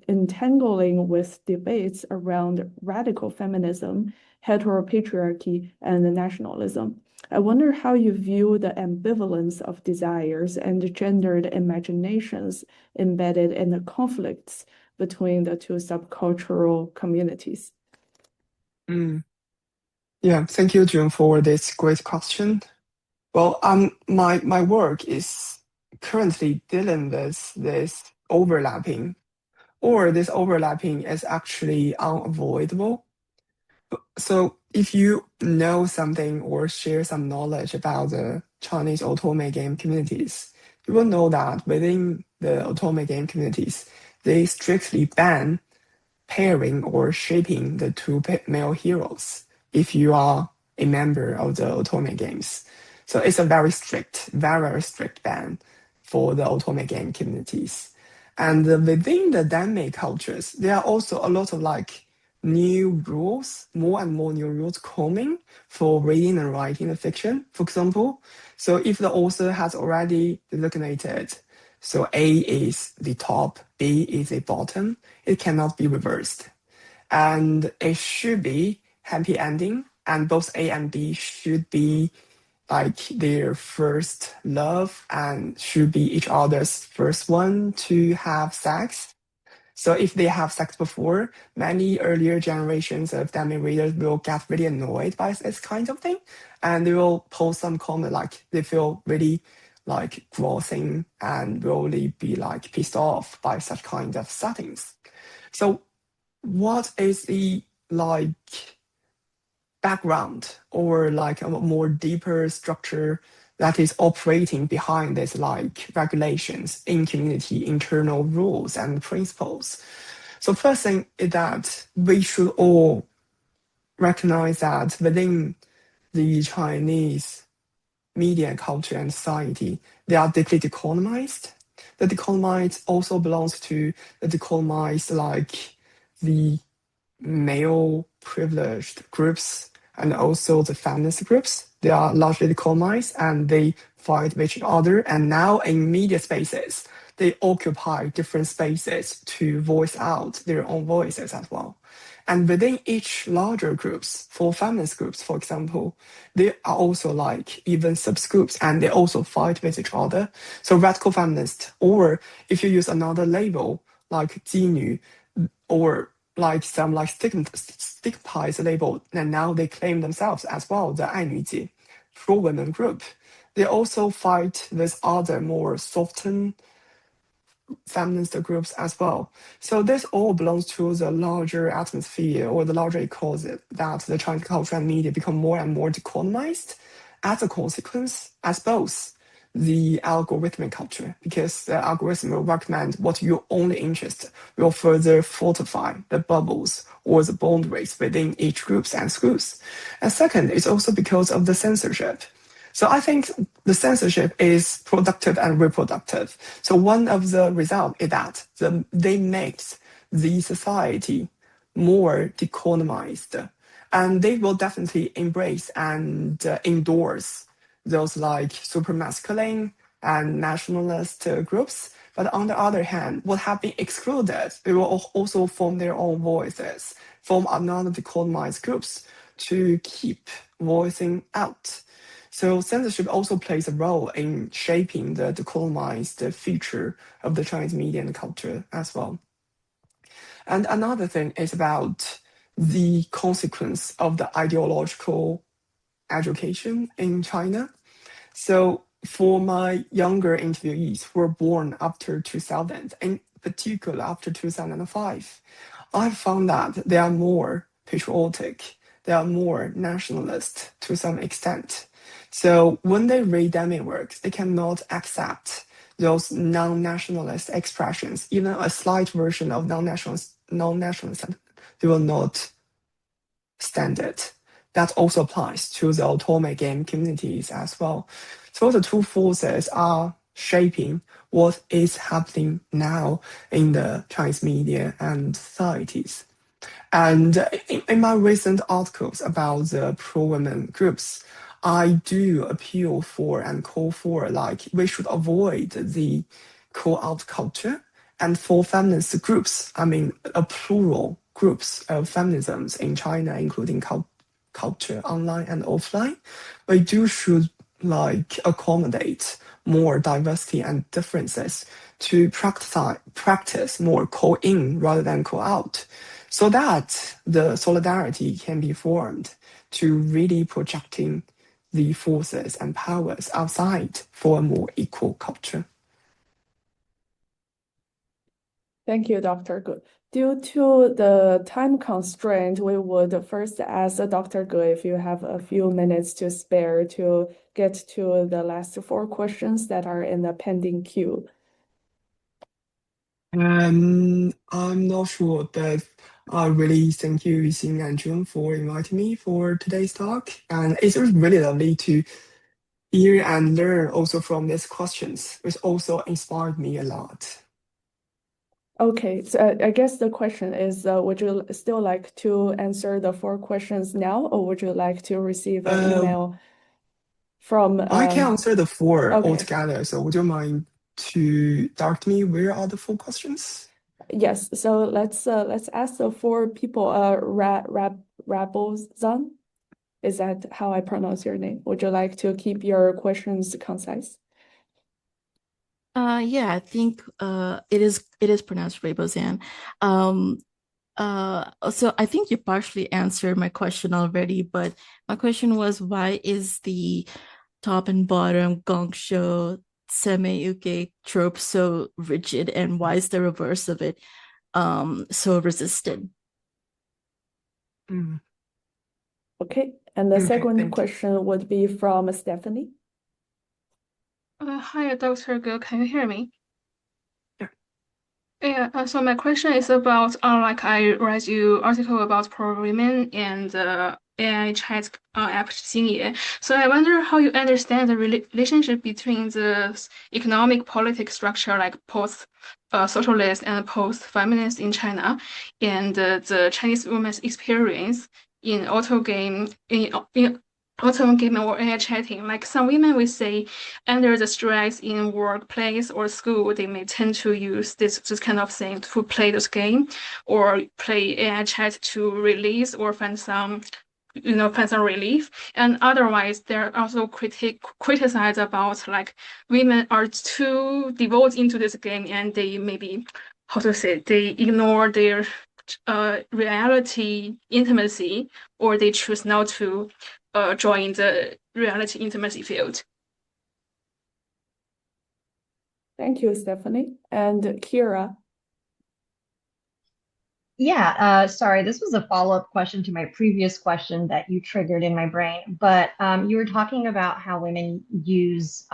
entangling with debates around radical feminism, heteropatriarchy, and nationalism. I wonder how you view the ambivalence of desires and gendered imaginations embedded in the conflicts between the two subcultural communities. Yeah, thank you, June, for this great question. Well, my work is currently dealing with this overlapping, or this overlapping is actually unavoidable. So if you know something or share some knowledge about the Chinese otome-game communities, you will know that within the otome-game communities, they strictly ban pairing or shaping the two male heroes if you are a member of the otome games. So it's a very strict ban for the otome game communities. And within the Danmei cultures, there are also a lot of like new rules, more and more new rules coming for reading and writing the fiction, for example. So if the author has already designated, so A is the top, B is the bottom, it cannot be reversed. And it should be happy ending, and both A and B should be like their first love and should be each other's first one to have sex. So if they have sex before, many earlier generations of Danmei readers will get really annoyed by this kind of thing, and they will post some comment like they feel really like grossing and really be like pissed off by such kind of settings. So what is the background or like a more deeper structure that is operating behind this regulations in community internal rules and principles. So first thing is that we should all recognize that within the Chinese media, culture, and society, they are deeply decolonized. The decolonized also belongs to the decolonized the male privileged groups and also the feminist groups. They are largely decolonized and they fight with each other. And now in media spaces, they occupy different spaces to voice out their own voices as well. And within each larger groups, for feminist groups, for example, they are also even subgroups and they also fight with each other. So radical feminist, or if you use another label like 妓女, or some stigmatized label, and now they claim themselves as well, the 爱女姐, pro-women group. They also fight with other more softened feminist groups as well. So this all belongs to the larger atmosphere or the larger ecosystem that the Chinese culture and media become more and more decolonized as a consequence, as both the algorithmic culture, because the algorithm will recommend what your only interest will further fortify the bubbles or the boundaries within each groups and schools. And second, it's also because of the censorship. So I think the censorship is productive and reproductive. So one of the results is that they make the society more decolonized, and they will definitely embrace and endorse those super masculine and nationalist groups. But on the other hand, what have been excluded, they will also form their own voices, form another decolonized groups to keep voicing out. So censorship also plays a role in shaping the decolonized feature of the Chinese media and culture as well. And another thing is about the consequence of the ideological education in China. So for my younger interviewees who were born after 2000, in particular after 2005, I found that they are more patriotic, they are more nationalist to some extent. So when they read Danmei works, they cannot accept those non-nationalist expressions, even a slight version of non-nationalist, they will not stand it. That also applies to the otome-game communities as well. So the two forces are shaping what is happening now in the Chinese media and societies. And in my recent articles about the pro-women groups, I do appeal for and call for we should avoid the call-out culture. And for feminist groups, I mean a plural groups of feminisms in China, including culture, online and offline, we should accommodate more diversity and differences to practice more call-in rather than call-out, so that the solidarity can be formed to really projecting the forces and powers outside for a more equal culture. Thank you, Dr. Ge. Due to the time constraint, we would first ask Dr. Ge if you have a few minutes to spare to get to the last 4 questions that are in the pending queue. I'm not sure, but I really thank you, Xing and Jun, for inviting me for today's talk. And it's really lovely to hear and learn also from these questions, which also inspired me a lot. Okay, so I guess the question is, would you still like to answer the 4 questions now, or would you like to receive an email from... I can answer the 4 okay. altogether, so would you mind to direct me where are the 4 questions? Yes, so let's ask the 4 people. Rabozan, is that how I pronounce your name? Would you like to keep your questions concise? Yeah, I think it is pronounced Rebozan. So I think you partially answered my question already, but my question was, why is the top and bottom gongsho semi-uke trope so rigid, and why is the reverse of it so resisted? Mm. Okay, and the Okay, second thank you. question would be from Stephanie. Hi, Dr. Gu. Can you hear me? Yeah. Yeah, so my question is about, like I read your article about pro-women and AI chat app Xingye. So I wonder how you understand the relationship between the economic politics structure like post-socialist and post-feminist in China and the Chinese women's experience in otome-game or AI chatting. Like some women will say, under the stress in workplace or school, they may tend to use this kind of thing to play this game or play AI chat to release or find some relief. And otherwise, they're also criticized about like women are too devoted into this game and they maybe, they ignore their reality intimacy, or they choose not to join the reality intimacy field. Thank you, Stephanie. And Kira. Yeah, sorry, this was a follow-up question to my previous question that you triggered in my brain. But you were talking about how women use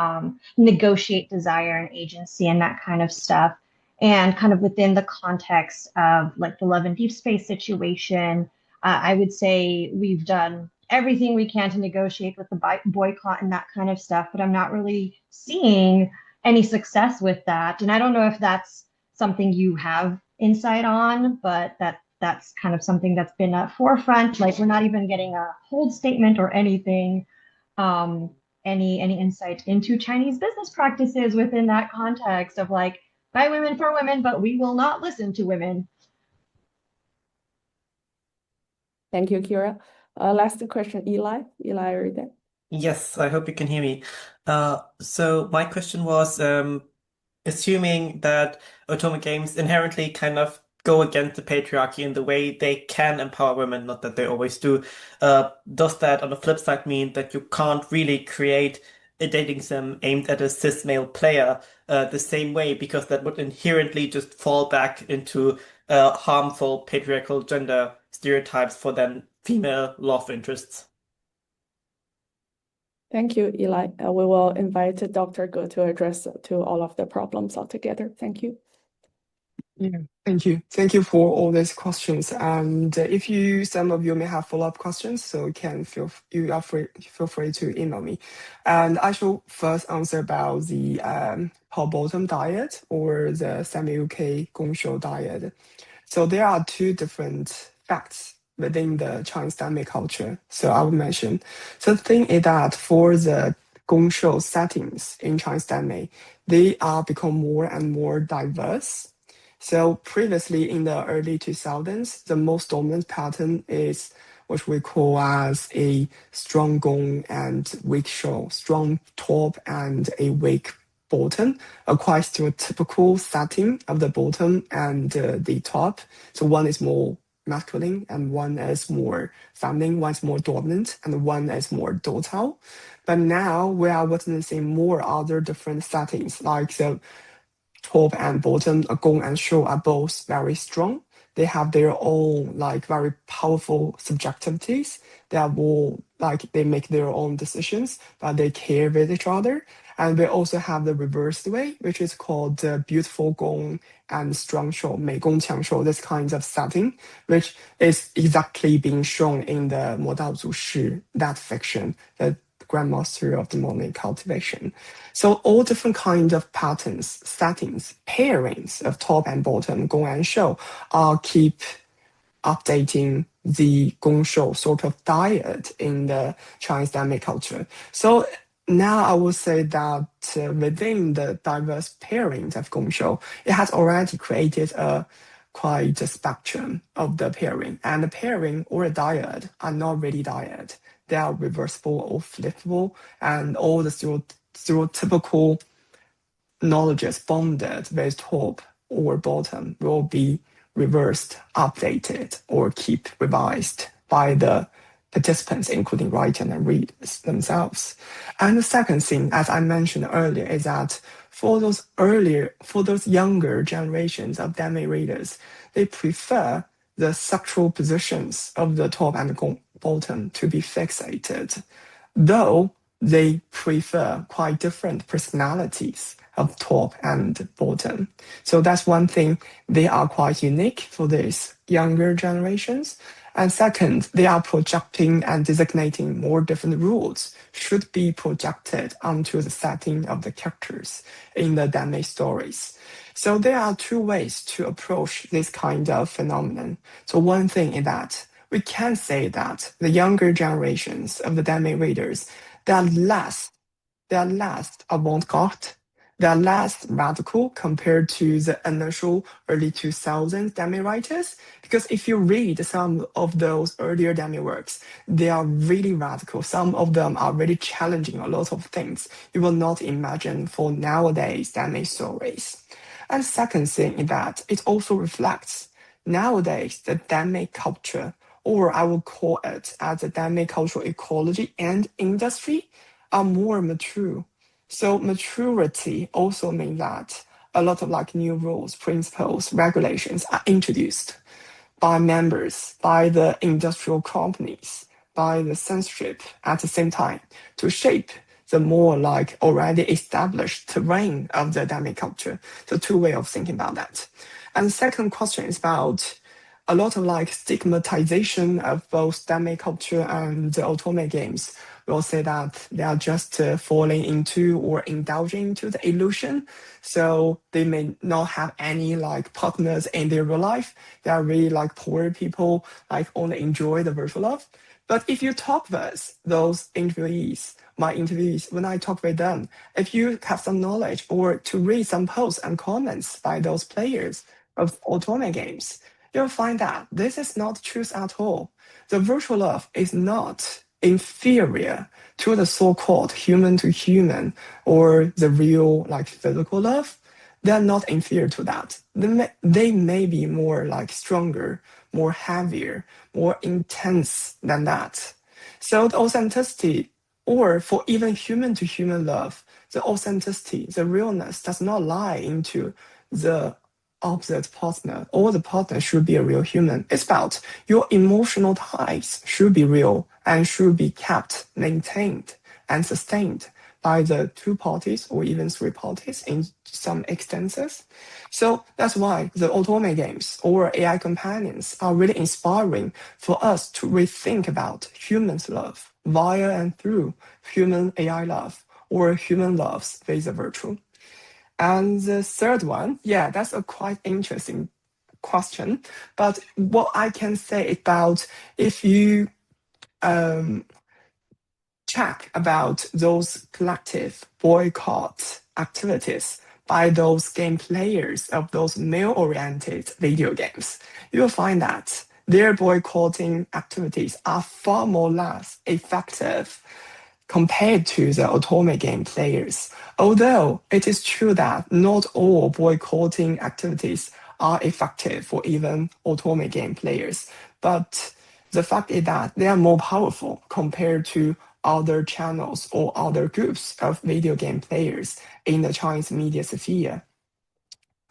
negotiate desire and agency and that kind of stuff. And kind of within the context of like the Love and Deep Space situation, I would say we've done everything we can to negotiate with the boycott and that kind of stuff, but I'm not really seeing any success with that. And I don't know if that's something you have insight on, but that's kind of something that's been at forefront. Like we're not even getting a hold statement or anything. Any insight into Chinese business practices within that context of like by women for women, but we will not listen to women. Thank you, Kira. Last question, Eli. Eli, are you there? Yes, I hope you can hear me. So my question was, assuming that otome games inherently kind of go against the patriarchy in the way they can empower women, not that they always do, does that on the flip side mean that you can't really create a dating sim aimed at a cis male player the same way, because that would inherently just fall back into harmful patriarchal gender stereotypes for then female love interests? Thank you, Eli. We will invite Dr. Ge to address to all of the problems altogether. Thank you. Yeah, thank you. Thank you for all these questions. And if some of you may have follow-up questions, so feel free to email me. And I shall first answer about the Paul Bottom diet or the semi-UK Gongshou diet. So there are two different facts within the Chinese Danmei culture. So I will mention. So the thing is that for the Gongshou settings in Chinese Danmei, they are become more and more diverse. So previously in the early 2000s, the most dominant pattern is what we call as a strong gong and weak shou, strong top and a weak bottom, a quite stereotypical setting of the bottom and the top. So one is more masculine and one is more feminine, one is more dominant and one is more docile. But now we are witnessing more other different settings, like the top and bottom, gong and shou are both very strong. They have their own like very powerful subjectivities. They are more like they make their own decisions, but they care with each other. And we also have the reverse way, which is called beautiful gong and strong shou, 美工强shou, this kind of setting, which is exactly being shown in the 魔道祖师, that fiction, the grandmaster of demonic cultivation. So all different kinds of patterns, settings, pairings of top and bottom, gong and shou, keep updating the gong shou sort of diet in the Chinese Danmei culture. So now I would say that within the diverse pairings of gong shou, it has already created quite a spectrum of the pairing. And the pairing or a diet are not really diet. They are reversible or flippable, and all the stereotypical knowledges bonded with top or bottom will be reversed, updated, or keep revised by the participants, including writer and readers themselves. And the second thing, as I mentioned earlier, is that for those younger generations of Danmei readers, they prefer the sexual positions of the top and bottom to be fixated, though they prefer quite different personalities of top and bottom. So that's one thing, they are quite unique for these younger generations. And second, they are projecting and designating more different rules should be projected onto the setting of the characters in the Danmei stories. So there are two ways to approach this kind of phenomenon. So one thing is that we can say that the younger generations of the Danmei readers, they are less avant-garde, they are less radical compared to the initial early 2000s Danmei writers. Because if you read some of those earlier Danmei works, they are really radical. Some of them are really challenging a lot of things you will not imagine for nowadays Danmei stories. And second thing is that it also reflects nowadays the Danmei culture, or I will call it as the Danmei cultural ecology and industry, are more mature. So maturity also means that a lot of like new rules, principles, regulations are introduced by members, by the industrial companies, by the censorship at the same time to shape the more like already established terrain of the Danmei culture. So two ways of thinking about that. And the second question is about a lot of like stigmatization of both Danmei culture and the otome games. We'll say that they are just falling into or indulging into the illusion. So they may not have any like partners in their real life. They are really like poor people, like only enjoy the virtual love. But if you talk with those interviewees, my interviewees, when I talk with them, if you have some knowledge or to read some posts and comments by those players of otome games, you'll find that this is not truth at all. The virtual love is not inferior to the so-called human to human or the real like physical love. They're not inferior to that. They may be more like stronger, more heavier, more intense than that. So the authenticity, or for even human to human love, the authenticity, the realness does not lie into the opposite partner, or the partner should be a real human. It's about your emotional ties should be real and should be kept, maintained, and sustained by the two parties or even three parties in some instances. So that's why the otome games or AI companions are really inspiring for us to rethink about humans' love via and through human AI love or human loves with the virtual. And the third one, yeah, that's a quite interesting question. But what I can say about if you check about those collective boycott activities by those game players of those male-oriented video games, you'll find that their boycotting activities are far more less effective compared to the otome game players. Although it is true that not all boycotting activities are effective for even otome game players, but the fact is that they are more powerful compared to other channels or other groups of video game players in the Chinese media sphere.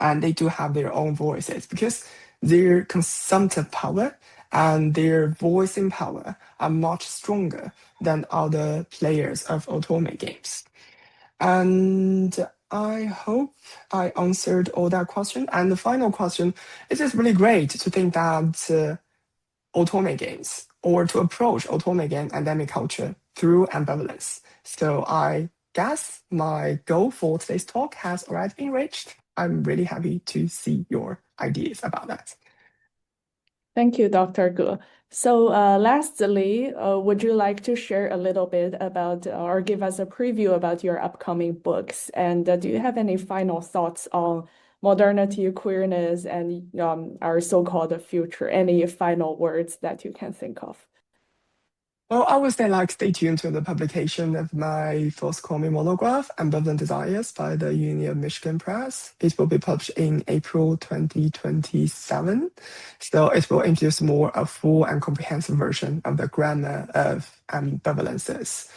And they do have their own voices because their consumptive power and their voicing power are much stronger than other players of otome games. And I hope I answered all that question. And the final question, it is really great to think that otome games or to approach otome game endemic culture through ambivalence. So I guess my goal for today's talk has already been reached. I'm really happy to see your ideas about that. Thank you, Dr. Ge. So lastly, would you like to share a little bit about or give us a preview about your upcoming books? And do you have any final thoughts on modernity, queerness, and our so-called future? Any final words that you can think of? Well, I would say stay tuned to the publication of my forthcoming monograph, Ambivalent Desires by the Uni of Michigan Press. It will be published in April 2027. So it will introduce more a full and comprehensive version of the grammar of ambivalences.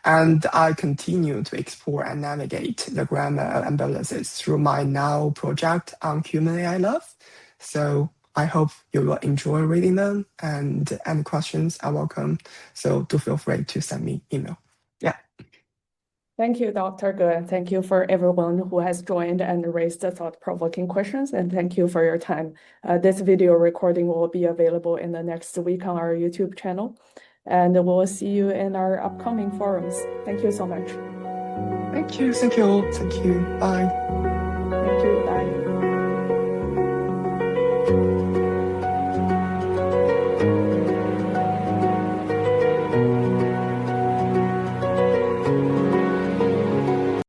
And I continue to explore and navigate the grammar of ambivalences through my now project on human AI love. So I hope you will enjoy reading them, and any questions are welcome. So do feel free to send me email. Yeah. Thank you, Dr. Ge, and thank you for everyone who has joined and raised the thought-provoking questions, and thank you for your time. This video recording will be available in the next week on our YouTube channel, and we'll see you in our upcoming forums. Thank you so much. Thank you all. Thank you. Bye. Thank you. Bye.